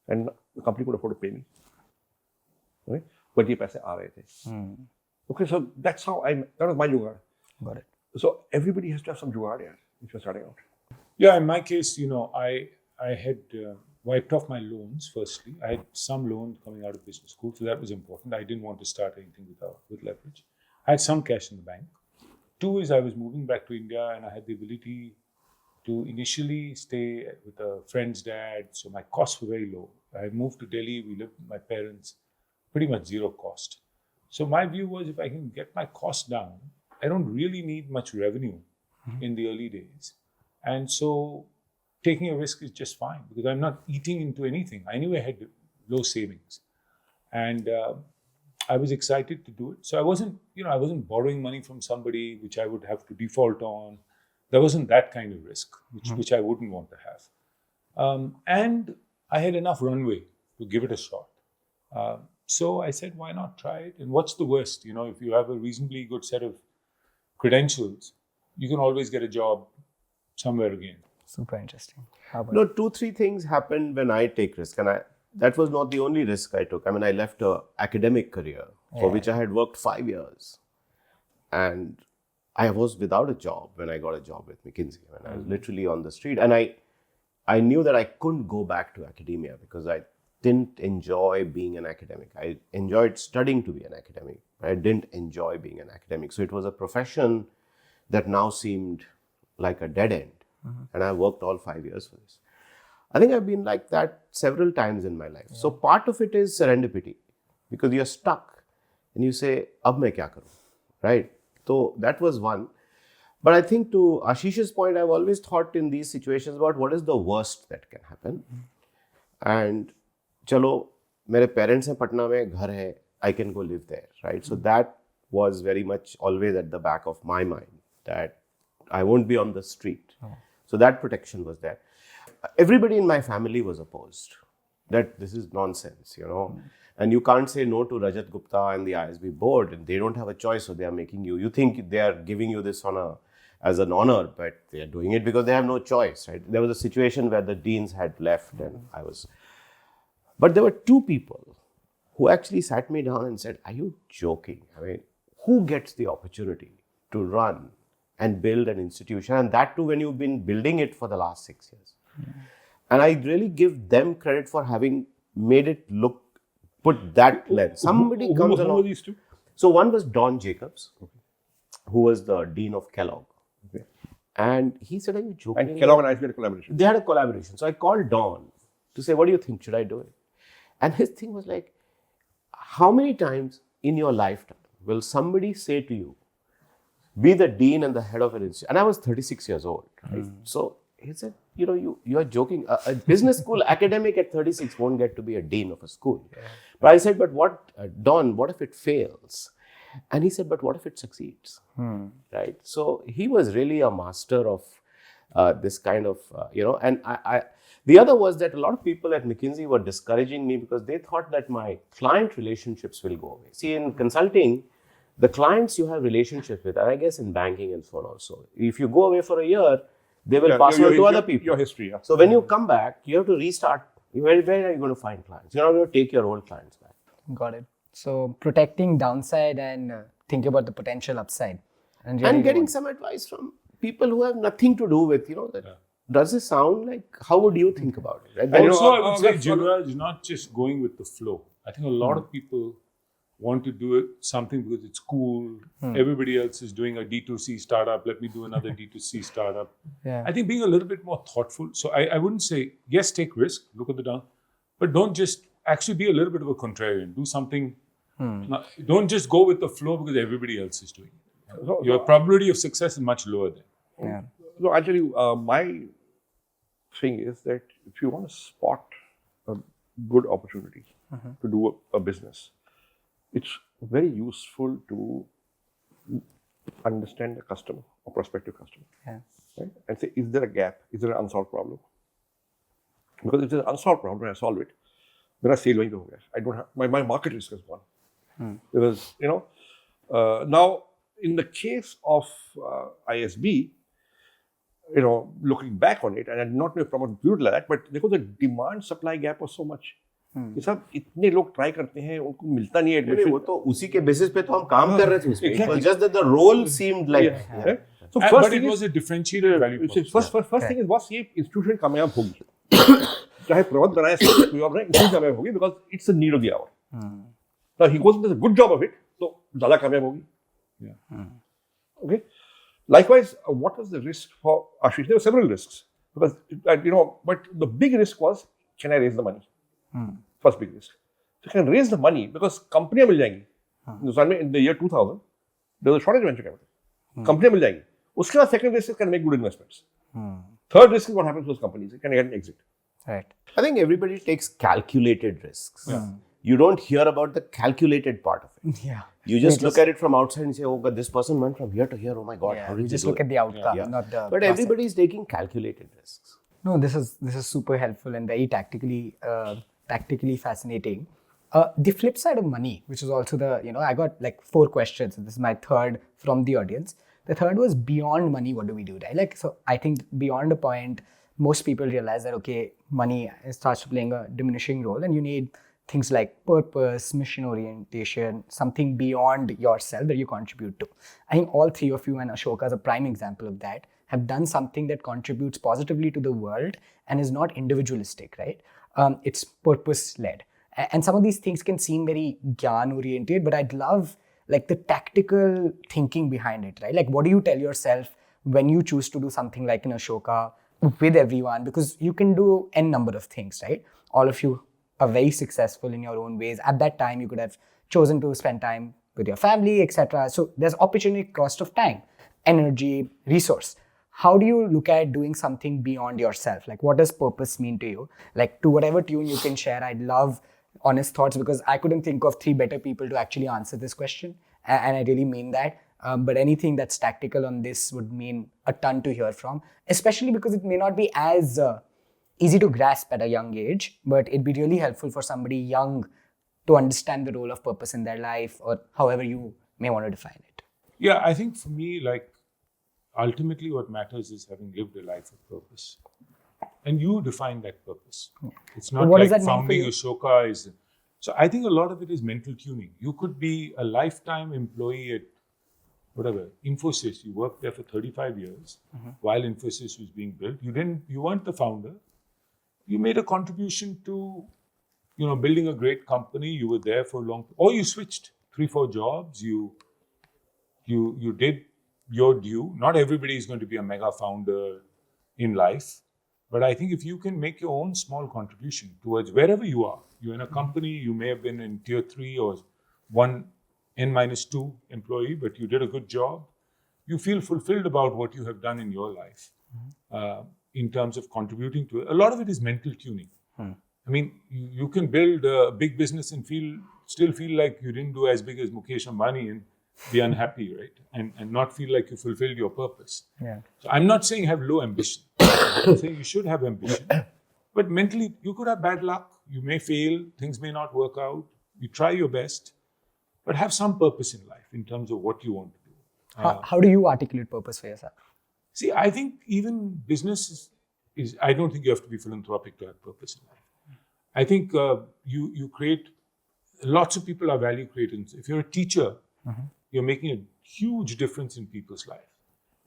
and the company could afford to pay me. Okay? But ye paise aa rahe the. Okay, so that was my jugaad. Got it. So everybody has to have some jugaad here if you're starting out. Yeah, in my case, I had wiped off my loans firstly. I had some loans coming out of business school, so that was important. I didn't want to start anything with leverage. I had some cash in the bank. Two is I was moving back to India and I had the ability to initially stay with a friend's dad, so my costs were very low. I moved to Delhi, we lived with my parents, pretty much zero cost. So my view was if I can get my costs down, I don't really need much revenue in the early days. And so taking a risk is just fine because I'm not eating into anything. I knew I had low savings. And I was excited to do it. So I wasn't borrowing money from somebody which I would have to default on. There wasn't that kind of risk, which I wouldn't want to have. And I had enough runway to give it a shot. So I said, why not try it? And what's the worst? If you have a reasonably good set of credentials, you can always get a job somewhere again. Super interesting. How about No, 2-3 things happened when I take risk. And that was not the only risk I took. I mean, I left an academic career for which I had worked 5 years. And I was without a job when I got a job with McKinsey. I mean, I was literally on the street. And I knew that I couldn't go back to academia because I didn't enjoy being an academic. I enjoyed studying to be an academic, but I didn't enjoy being an academic. So it was a profession that now seemed like a dead end. And I worked all 5 years for this. I think I've been like that several times in my life. So part of it is serendipity because you're stuck and you say, ab main kya karu, right? So that was one. But I think to Ashish's point, I've always thought in these situations about what is the worst that can happen. And chalo, मेरे parents हैं पटना में, घर है, I can go live there, right? So that was very much always at the back of my mind, that I won't be on the street. So that protection was there. Everybody in my family was opposed, that this is nonsense, you know. And you can't say no to Rajat Gupta and the ISB board, and they don't have a choice, so they are making you. You think they are giving you this as an honor, but they are doing it because they have no choice, right? There was a situation where the deans had left, and but there were two people who actually sat me down and said, "Are you joking? I mean, who gets the opportunity to run and build an institution, and that too when you've been building it for the last 6 years?" And I really give them credit for having made it put that lens. Somebody comes along. Who were these two? So one was Don Jacobs, who was the dean of Kellogg. Okay. And he said, "Are you joking?" And Kellogg and ISB had a collaboration. They had a collaboration. So I called Don to say, "What do you think? Should I do it?" And his thing was like, how many times in your lifetime will somebody say to you, be the dean and the head of an institute? And I was 36 years old, right? So he said, you know, you are joking. A business school academic at 36 won't get to be a dean of a school. But I said, but Don, what if it fails? And he said, but what if it succeeds? Right? So he was really a master of this kind of, and the other was that a lot of people at McKinsey were discouraging me because they thought that my client relationships will go away. See, in consulting, the clients you have relationships with, and I guess in banking and so on also, if you go away for a year, they will pass on to other people. Your history, yeah. So when you come back, you have to restart. Where are you going to find clients? You're not going to take your old clients back. Got it. So protecting downside and thinking about the potential upside. And getting some advice from people who have nothing to do with, that. Does this sound like, how would you think about it? Right? And also, I would say, Jiraj, not just going with the flow. I think a lot of people want to do something because it's cool. Everybody else is doing a D2C startup. Let me do another D2C startup. Yeah. I think being a little bit more thoughtful. So I wouldn't say, yes, take risk, look at the down, but don't just actually be a little bit of a contrarian. Do something. Don't just go with the flow because everybody else is doing it. Your probability of success is much lower there. Yeah. So I'll tell you, my thing is that if you want to spot a good opportunity to do a business, it's very useful to understand the customer or prospective customer. Yeah. Right? And say, is there a gap? Is there an unsolved problem? Because if there's an unsolved problem, I solve it. Then I sale ho gaya. I don't have my market risk is gone. Because now in the case of ISB, looking back on it, and I did not know if Pramath viewed like that, but because the demand supply gap was so much. ये सब इतने लोग try करते हैं, उनको मिलता नहीं है एडमिशन. वो तो उसी के बेसिस पे तो हम काम कर रहे थे उसपे. It was just that the role seemed like. So first but it was a differentiated value proposition. First thing is, बस ये इंस्टीट्यूशन कामयाब होगी. चाहे प्रमोद बनाए कोई और बनाए, इंस्टीट्यूशन कामयाब होगी because it's a need of the hour. Now he goes and does a good job of it, तो ज़्यादा कामयाब होगी. Okay. Likewise, what was the risk for Ashish? There were several risks because but the big risk was, can I raise the money? First big risk. So can raise the money because companiयां मिल जाएंगी. In the year 2000, there was a shortage of venture capital. Companiयां मिल जाएंगी. उसके बाद second risk is, can I make good investments? Third risk is what happens to those companies. Can I get an exit? Right. I think everybody takes calculated risks. You don't hear about the calculated part of it. Yeah. You just look at it from outside and say, oh God, this person went from here to here. Oh my God, how did You just they do look it? at the outcome, not the But process. everybody is taking calculated risks. No, this is super helpful and very tactically fascinating. The flip side of money, which is also I got like 4 questions. This is my third from the audience. The third was beyond money, what do we do, right? So I think beyond a point, most people realize that, okay, money starts playing a diminishing role and you need things like purpose, mission orientation, something beyond yourself that you contribute to. I think all 3 of you, and Ashoka is a prime example of that, have done something that contributes positively to the world and is not individualistic, right? It's purpose-led. And some of these things can seem very gyan-oriented, but I'd love like the tactical thinking behind it, right? Like what do you tell yourself when you choose to do something like in Ashoka with everyone? Because you can do n number of things, right? All of you are very successful in your own ways. At that time, you could have chosen to spend time with your family, etc. So there's opportunity cost of time, energy, resource. How do you look at doing something beyond yourself? Like what does purpose mean to you? Like to whatever tune you can share, I'd love honest thoughts, because I couldn't think of three better people to actually answer this question. And I really mean that. But anything that's tactical on this would mean a ton to hear from, especially because it may not be as easy to grasp at a young age, but it'd be really helpful for somebody young to understand the role of purpose in their life, or however you may want to define it. Yeah, I think for me, like, ultimately what matters is having lived a life of purpose. And you define that purpose. It's not What does like that mean for founding you? Ashoka is. So I think a lot of it is mental tuning. You could be a lifetime employee at whatever, Infosys. You worked there for 35 years while Infosys was being built. You weren't the founder. You made a contribution to, building a great company. You were there for a long, or you switched 3-4 jobs. You did your due. Not everybody is going to be a mega founder in life. But I think if you can make your own small contribution towards wherever you are, you're in a company, you may have been in tier 3 or 1 N-2 employee, but you did a good job. You feel fulfilled about what you have done in your life in terms of contributing to it. A lot of it is mental tuning. I mean, you can build a big business and still feel like you didn't do as big as Mukesh Ambani and be unhappy, right? And not feel like you fulfilled your purpose. Yeah. So I'm not saying have low ambition. I'm saying you should have ambition. But mentally, you could have bad luck. You may fail. Things may not work out. You try your best. But have some purpose in life in terms of what you want to do. How do you articulate purpose for yourself? See, I think even business is I don't think you have to be philanthropic to have purpose in life. I think you create, lots of people are value creators. If you're a teacher, you're making a huge difference in people's life.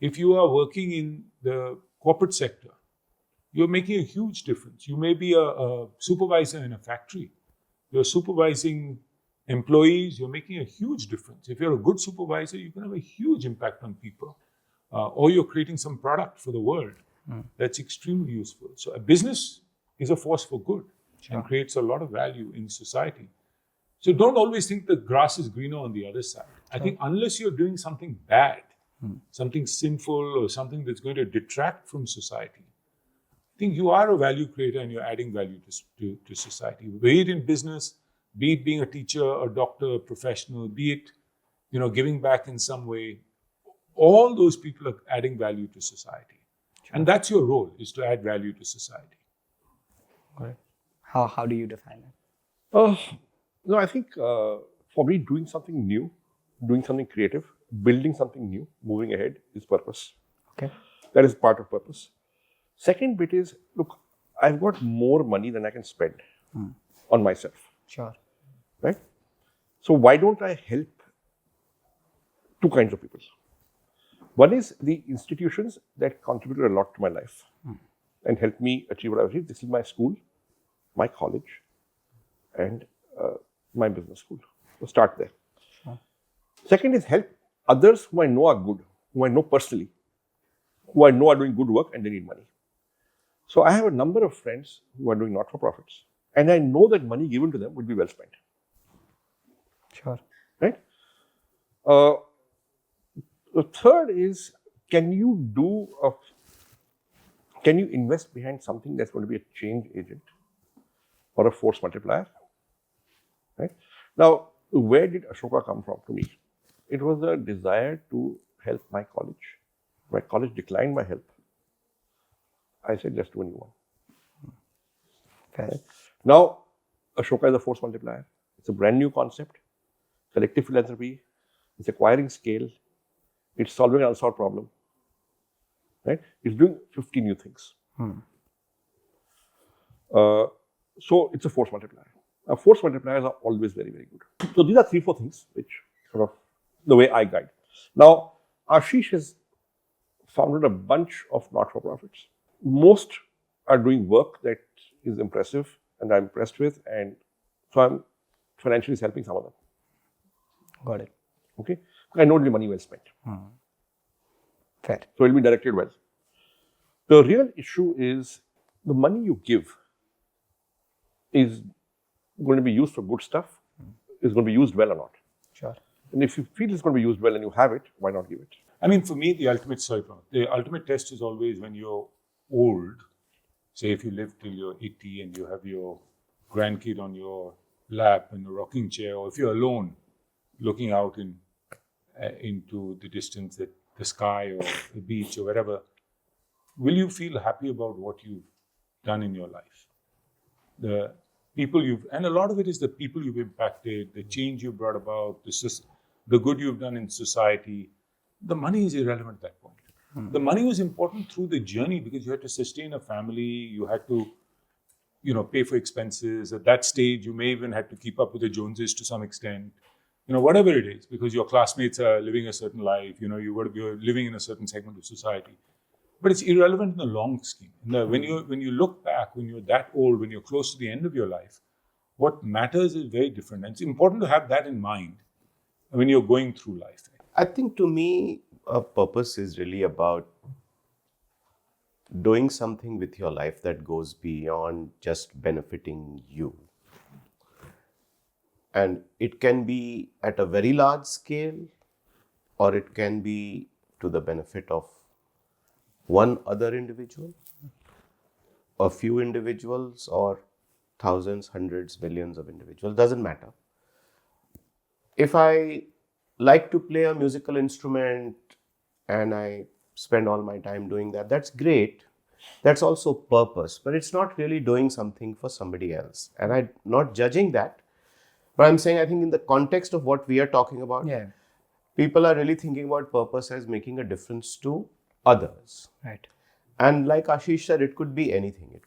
If you are working in the corporate sector, you're making a huge difference. You may be a supervisor in a factory. You're supervising employees, you're making a huge difference. If you're a good supervisor, you can have a huge impact on people. Or you're creating some product for the world that's extremely useful. So a business is a force for good and creates a lot of value in society. So don't always think the grass is greener on the other side. I think unless you're doing something bad, something sinful or something that's going to detract from society, I think you are a value creator and you're adding value to society. Be it in business, be it being a teacher, a doctor, a professional, be it, giving back in some way. All those people are adding value to society. And that's your role, is to add value to society. Correct. How do you define it? No, I think for me, doing something new, doing something creative, building something new, moving ahead is purpose. Okay. That is part of purpose. Second bit is, look, I've got more money than I can spend on myself. Sure. Right? So why don't I help two kinds of people? One is the institutions that contributed a lot to my life and helped me achieve what I achieved. This is my school, my college, and my business school. So start there. Second is help others who I know are good, who I know personally, who I know are doing good work and they need money. So I have a number of friends who are doing not-for-profits, and I know that money given to them would be well spent. Sure. Right? The third is, can you invest behind something that's going to be a change agent or a force multiplier? Right? Now, where did Ashoka come from to me? It was a desire to help my college. My college declined my help. I said, let's do a new one. Fair. Right? Now, Ashoka is a force multiplier. It's a brand new concept. Collective philanthropy. It's acquiring scale. It's solving an unsolved problem. Right? It's doing 50 new things. So it's a force multiplier. Force multipliers are always very, very good. So these are 3-4 things which sort of the way I guide. Now, Ashish has founded a bunch of not-for-profits. Most are doing work that is impressive and I'm impressed with, and so I'm financially helping some of them. Got it. Okay? I know it'll be money well spent. Fair. So it'll be directed well. The real issue is the money you give is going to be used for good stuff, is going to be used well or not. Sure. And if you feel it's going to be used well and you have it, why not give it? I mean, for me, the ultimate test is always when you're old. Say if you live till you're 80 and you have your grandkid on your lap in a rocking chair, or if you're alone, looking out into the distance at the sky or the beach or wherever, will you feel happy about what you've done in your life? The people and a lot of it is the people you've impacted, the change you've brought about, the good you've done in society. The money is irrelevant at that point. The money was important through the journey because you had to sustain a family, you had to, pay for expenses. At that stage, you may even had to keep up with the Joneses to some extent. Whatever it is, because your classmates are living a certain life, you're living in a certain segment of society. But it's irrelevant in the long scheme. When you look back, when you're that old, when you're close to the end of your life, what matters is very different. And it's important to have that in mind when you're going through life. I think to me, a purpose is really about doing something with your life that goes beyond just benefiting you. And it can be at a very large scale, or it can be to the benefit of one other individual, a few individuals, or thousands, hundreds, millions of individuals, doesn't matter. If I like to play a musical instrument and I spend all my time doing that, that's great. That's also purpose, but it's not really doing something for somebody else. And I'm not judging that, but I'm saying I think in the context of what we are talking about, people are really thinking about purpose as making a difference to others. Right. And like Ashish said, it could be anything.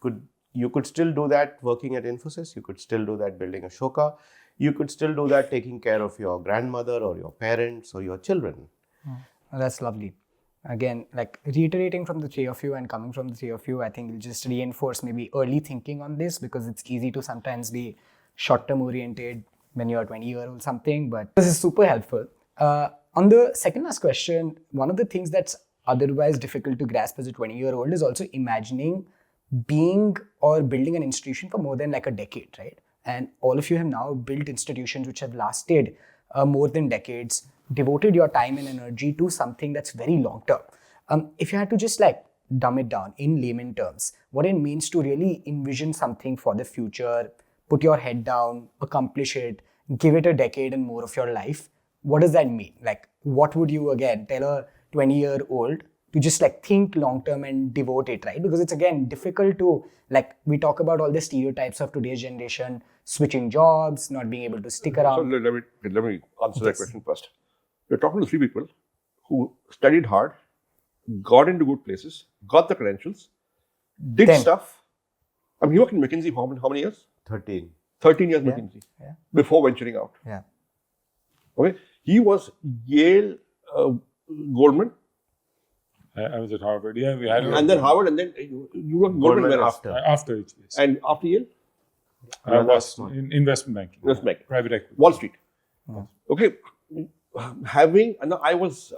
You could still do that working at Infosys. You could still do that building Ashoka. You could still do that taking care of your grandmother or your parents or your children. Well, that's lovely. Again, like reiterating from the three of you and coming from the three of you, I think it'll just reinforce maybe early thinking on this, because it's easy to sometimes be short-term oriented when you're 20-year-old something, but this is super helpful. On the second last question, one of the things that's otherwise difficult to grasp as a 20-year-old is also imagining being or building an institution for more than like a decade, right? And all of you have now built institutions which have lasted more than decades, devoted your time and energy to something that's very long term. If you had to just like dumb it down in layman terms, what it means to really envision something for the future, put your head down, accomplish it, give it a decade and more of your life, what does that mean? Like, what would you again tell a 20-year-old to just like think long term and devote it, right? Because it's again difficult to, like, we talk about all the stereotypes of today's generation, switching jobs, not being able to stick around. So let me answer that question first. You're talking to three people who studied hard, got into good places, got the credentials, did 10. stuff. I mean, he worked in McKinsey for how many years? 13. 13 years McKinsey before venturing out. Yeah. Okay. He was Yale, Goldman, I was at Harvard. Yeah, we had. and then Harvard, and then you were Goldman where else? After it, yes. And after Yale, I was in investment banking. Investment banking. Private equity. Wall Street. Okay. And I was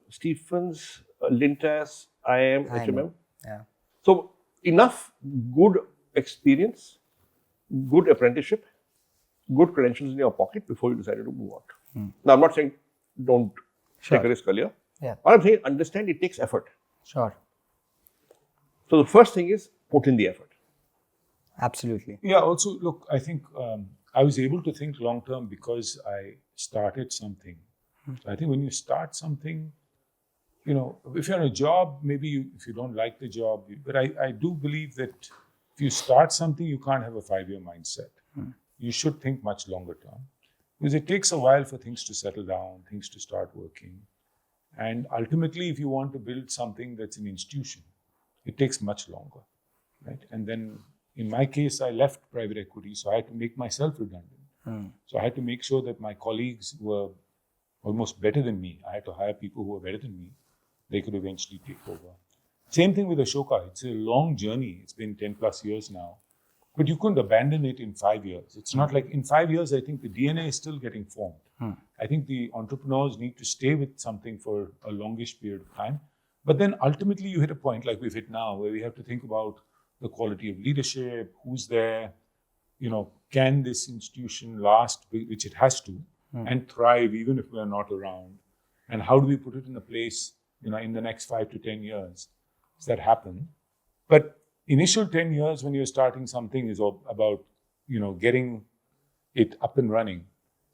Stephens, Lintas, IIM, HMM. Yeah. So enough good experience, good apprenticeship, good credentials in your pocket before you decided to move out. Now, I'm not saying don't take a risk earlier. Yeah. What I'm saying, understand it takes effort. Sure. So the first thing is put in the effort. Absolutely. Yeah. Also, look, I think I was able to think long term because I started something. So I think when you start something, if you're in a job, maybe if you don't like the job, but I do believe that if you start something, you can't have a 5-year mindset. You should think much longer term, because it takes a while for things to settle down, things to start working. And ultimately, if you want to build something that's an institution, it takes much longer, right? And then in my case, I left private equity, so I had to make myself redundant. So I had to make sure that my colleagues were almost better than me. I had to hire people who were better than me. They could eventually take over. Same thing with Ashoka. It's a long journey. It's been 10 plus years now. But you couldn't abandon it in 5 years. It's not like in 5 years, I think the DNA is still getting formed. I think the entrepreneurs need to stay with something for a longish period of time. But then ultimately you hit a point like we've hit now, where we have to think about the quality of leadership, who's there, can this institution last, which it has to, and thrive even if we're not around? And how do we put it in a place, in the next 5 to 10 years? Does that happen? But initial 10 years when you're starting something is all about, getting it up and running.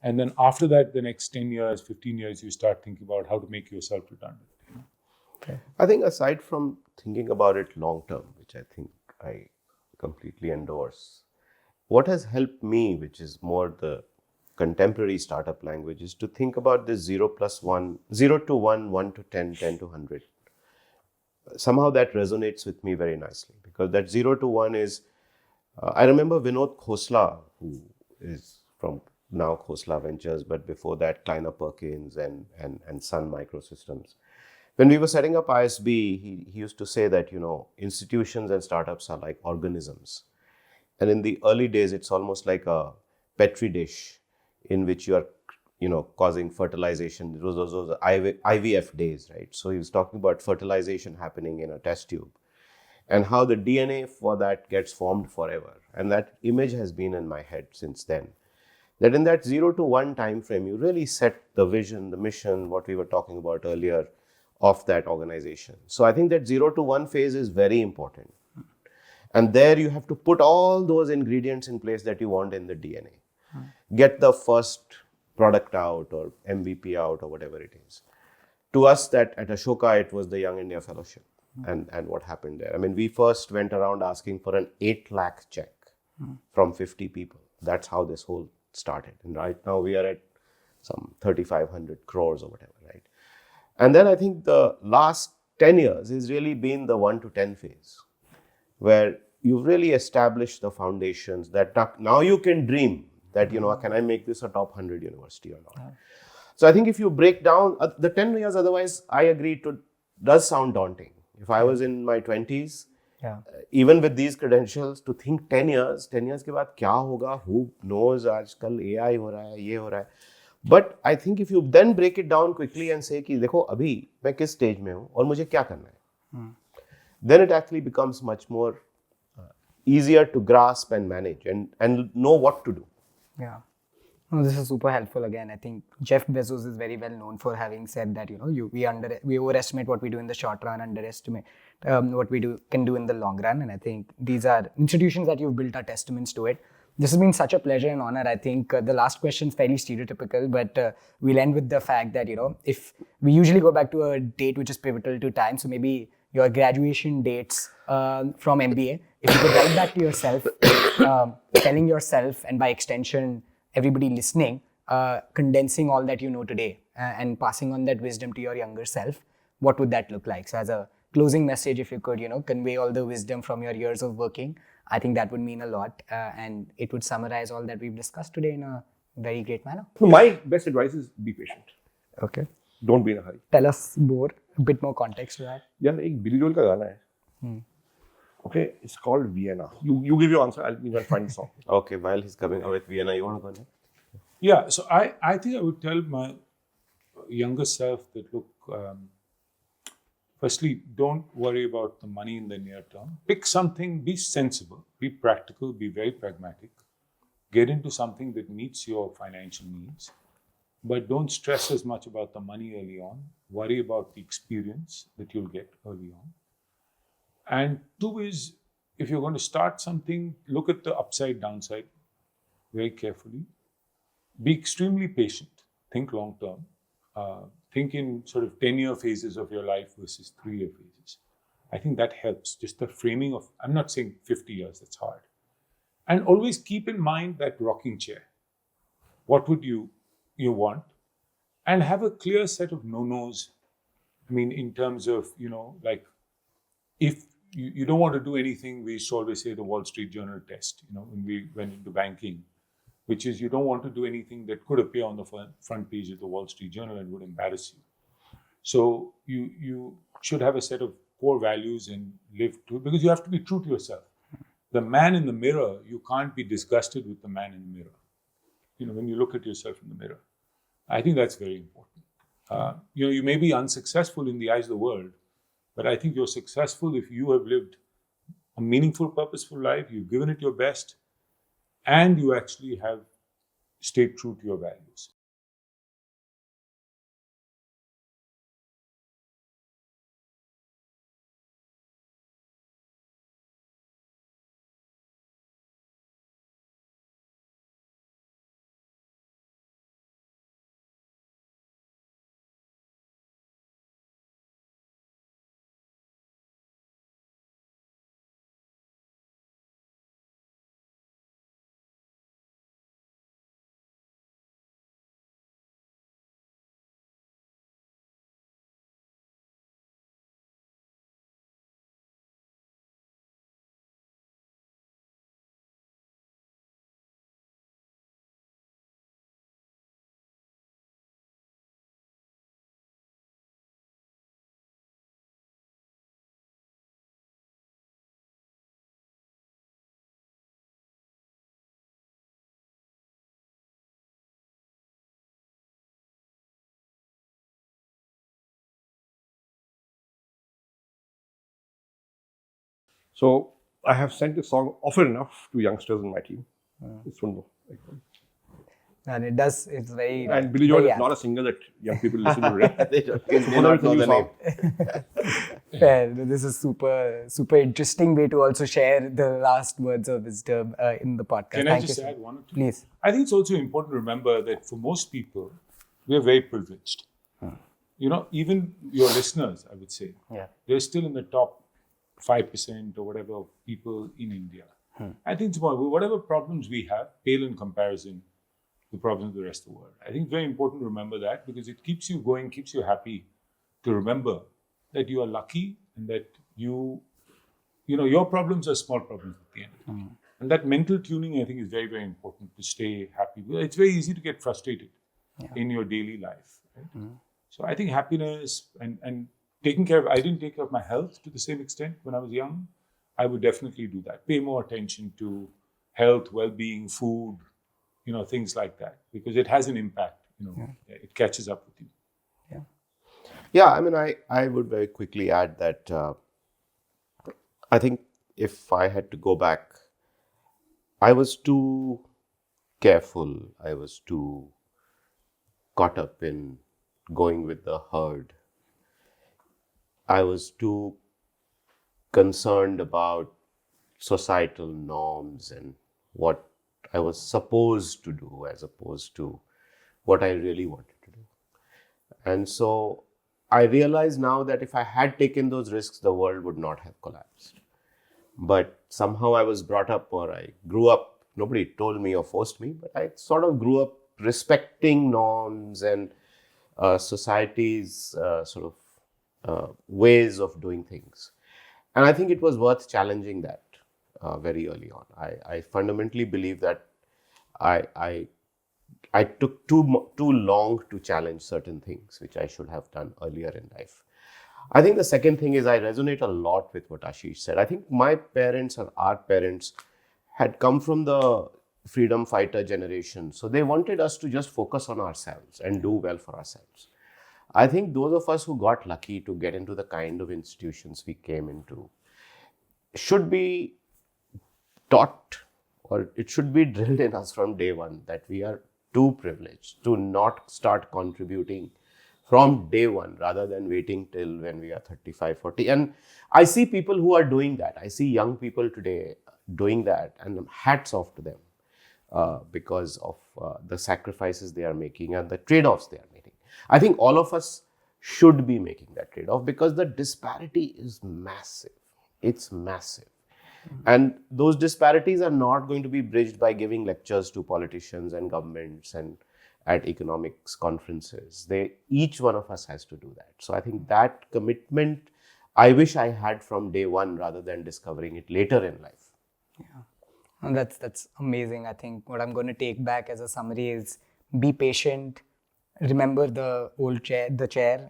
And then after that, the next 10 years, 15 years, you start thinking about how to make yourself redundant. I think aside from thinking about it long term, which I think I completely endorse, what has helped me, which is more the contemporary startup language, is to think about this 0+1, 0 to 1, 1 to 10, 10 to 100. Somehow that resonates with me very nicely, because that 0 to 1 is, I remember Vinod Khosla, who is from now Khosla Ventures, but before that Kleiner Perkins and Sun Microsystems. When we were setting up ISB, he used to say that, institutions and startups are like organisms. And in the early days, it's almost like a petri dish in which you are, causing fertilization. Those IVF days, right? So he was talking about fertilization happening in a test tube and how the DNA for that gets formed forever. And that image has been in my head since then. That in that 0 to 1 time frame, you really set the vision, the mission, what we were talking about earlier, of that organization. So I think that 0 to 1 phase is very important. And there you have to put all those ingredients in place that you want in the DNA. Get the first product out or MVP out or whatever it is. To us, that at Ashoka, it was the Young India Fellowship and what happened there. I mean, we first went around asking for an 8 lakh check from 50 people. That's how this whole started. And right now we are at some 3,500 crores or whatever, right? And then I think the last 10 years has really been the 1 to 10 phase, where you've really established the foundations that now you can dream that, can I make this a top 100 university or not? So I think if you break down the 10 years, otherwise, I agree, does sound daunting. If I was in my 20s, even with these credentials, to think 10 years के बाद क्या होगा, who knows, आजकल AI हो रहा है, ये हो रहा है. But I think if you then break it down quickly and say कि देखो अभी मैं किस stage में हूँ और मुझे क्या करना है, then it actually becomes much more easier to grasp and manage and know what to do. Yeah. No, this is super helpful. Again, I think Jeff Bezos is very well known for having said that, we overestimate what we do in the short run, underestimate what we can do in the long run. And I think these are institutions that you've built are testaments to it. This has been such a pleasure and honor. I think the last question is fairly stereotypical, but we'll end with the fact that, if we usually go back to a date which is pivotal to time, so maybe your graduation dates from MBA, if you could write that to yourself, telling yourself, and by extension, everybody listening, condensing all that you know today and passing on that wisdom to your younger self, what would that look like? So as a closing message, if you could, convey all the wisdom from your years of working, I think that would mean a lot, and it would summarize all that we've discussed today in a very great manner. My best advice is be patient. Okay. Don't be in a hurry. Tell us more, a bit more context to that. यार एक बिली जोल का गाना है. Okay, it's called Vienna. You give your answer. I'll even find the song. Okay, while he's coming out with Vienna, you want to go next? Yeah, so I think I would tell my younger self that, look, firstly, don't worry about the money in the near term. Pick something, be sensible, be practical, be very pragmatic. Get into something that meets your financial needs, but don't stress as much about the money early on. Worry about the experience that you'll get early on. And 2 is, if you're going to start something, look at the upside, downside very carefully. Be extremely patient. Think long term. Think in sort of 10-year phases of your life versus 3-year phases. I think that helps. Just the framing of, I'm not saying 50 years, that's hard. And always keep in mind that rocking chair. What would you want? And have a clear set of no-nos. I mean, in terms of, like, if you don't want to do anything, we used to always say the Wall Street Journal test, when we went into banking, which is you don't want to do anything that could appear on the front page of the Wall Street Journal and would embarrass you. So you should have a set of core values and live to it, because you have to be true to yourself. The man in the mirror, you can't be disgusted with the man in the mirror. When you look at yourself in the mirror, I think that's very important. You may be unsuccessful in the eyes of the world, but I think you're successful if you have lived a meaningful, purposeful life, you've given it your best, and you actually have stayed true to your values. So I have sent this song often enough to youngsters in my team. It's one. And it's very. And Billy Joel very is not a singer that young people listen to. They don't, So they for them, not it's a know new the song. name. Fair. This is super interesting way to also share the last words of wisdom in the podcast. Can I just add one or two? Please. I think it's also important to remember that for most people, we are very privileged. You know, even your listeners, I would say, they're still in the top 5% or whatever of people in India. I think it's more, whatever problems we have pale in comparison to the problems of the rest of the world. I think it's very important to remember that, because it keeps you going, keeps you happy to remember that you are lucky and that you know, your problems are small problems at the end of the day. And that mental tuning, I think, is very, very important to stay happy. It's very easy to get frustrated in your daily life. Right? So I think happiness and taking care of, I didn't take care of my health to the same extent when I was young. I would definitely do that. Pay more attention to health, well-being, food, you know, things like that, because it has an impact, you know, it catches up with you. Yeah, I mean, I would very quickly add that I think if I had to go back, I was too careful. I was too caught up in going with the herd. I was too concerned about societal norms and what I was supposed to do as opposed to what I really wanted to do. And so I realize now that if I had taken those risks, the world would not have collapsed. But somehow I was brought up, or I grew up, nobody told me or forced me, but I sort of grew up respecting norms and society's ways of doing things. And I think it was worth challenging that very early on. I fundamentally believe that I took too long to challenge certain things, which I should have done earlier in life. I think the second thing is I resonate a lot with what Ashish said. I think my parents and our parents had come from the freedom fighter generation. So they wanted us to just focus on ourselves and do well for ourselves. I think those of us who got lucky to get into the kind of institutions we came into should be taught, or it should be drilled in us from day one, that we are too privileged to not start contributing from day one rather than waiting till when we are 35, 40. And I see people who are doing that. I see young people today doing that, and hats off to them because of the sacrifices they are making and the trade-offs they are making. I think all of us should be making that trade-off because the disparity is massive. It's massive. And those disparities are not going to be bridged by giving lectures to politicians and governments and at economics conferences. Each one of us has to do that. So I think that commitment, I wish I had from day one rather than discovering it later in life. Yeah, and that's amazing. I think what I'm going to take back as a summary is be patient, remember the old chair,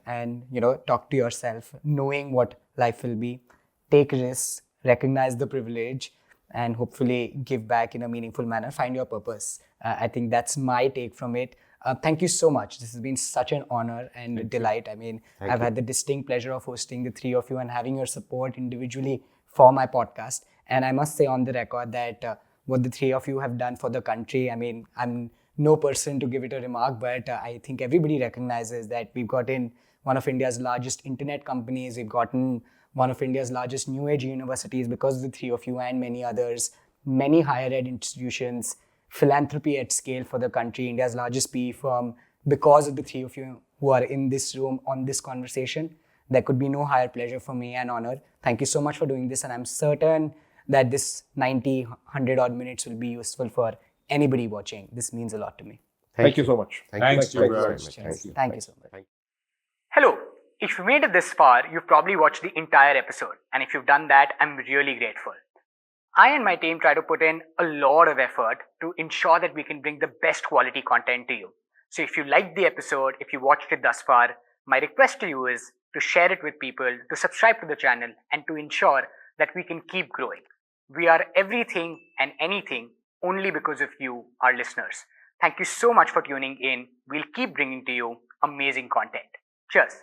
and talk to yourself, knowing what life will be, take risks, recognize the privilege, and hopefully give back in a meaningful manner, find your purpose. I think that's my take from it. Thank you so much. This has been such an honor and delight. I mean, I've had the distinct pleasure of hosting the three of you and having your support individually for my podcast. And I must say on the record that what the three of you have done for the country, I mean, I'm no person to give it a remark, but I think everybody recognizes that we've gotten one of India's largest internet companies, we've gotten one of India's largest new age universities because of the three of you and many others, many higher ed institutions, philanthropy at scale for the country, India's largest PE firm, because of the three of you who are in this room on this conversation. There could be no higher pleasure for me and honor. Thank you so much for doing this, and I'm certain that this 90, 100 odd minutes will be useful for anybody watching. This means a lot to me. Thank you so much. Thanks, very Yuvraj. much. Thank you. Thank you so much. Thank you. Hello. If you made it this far, you've probably watched the entire episode. And if you've done that, I'm really grateful. I and my team try to put in a lot of effort to ensure that we can bring the best quality content to you. So if you liked the episode, if you watched it thus far, my request to you is to share it with people, to subscribe to the channel, and to ensure that we can keep growing. We are everything and anything only because of you, our listeners. Thank you so much for tuning in. We'll keep bringing to you amazing content. Cheers.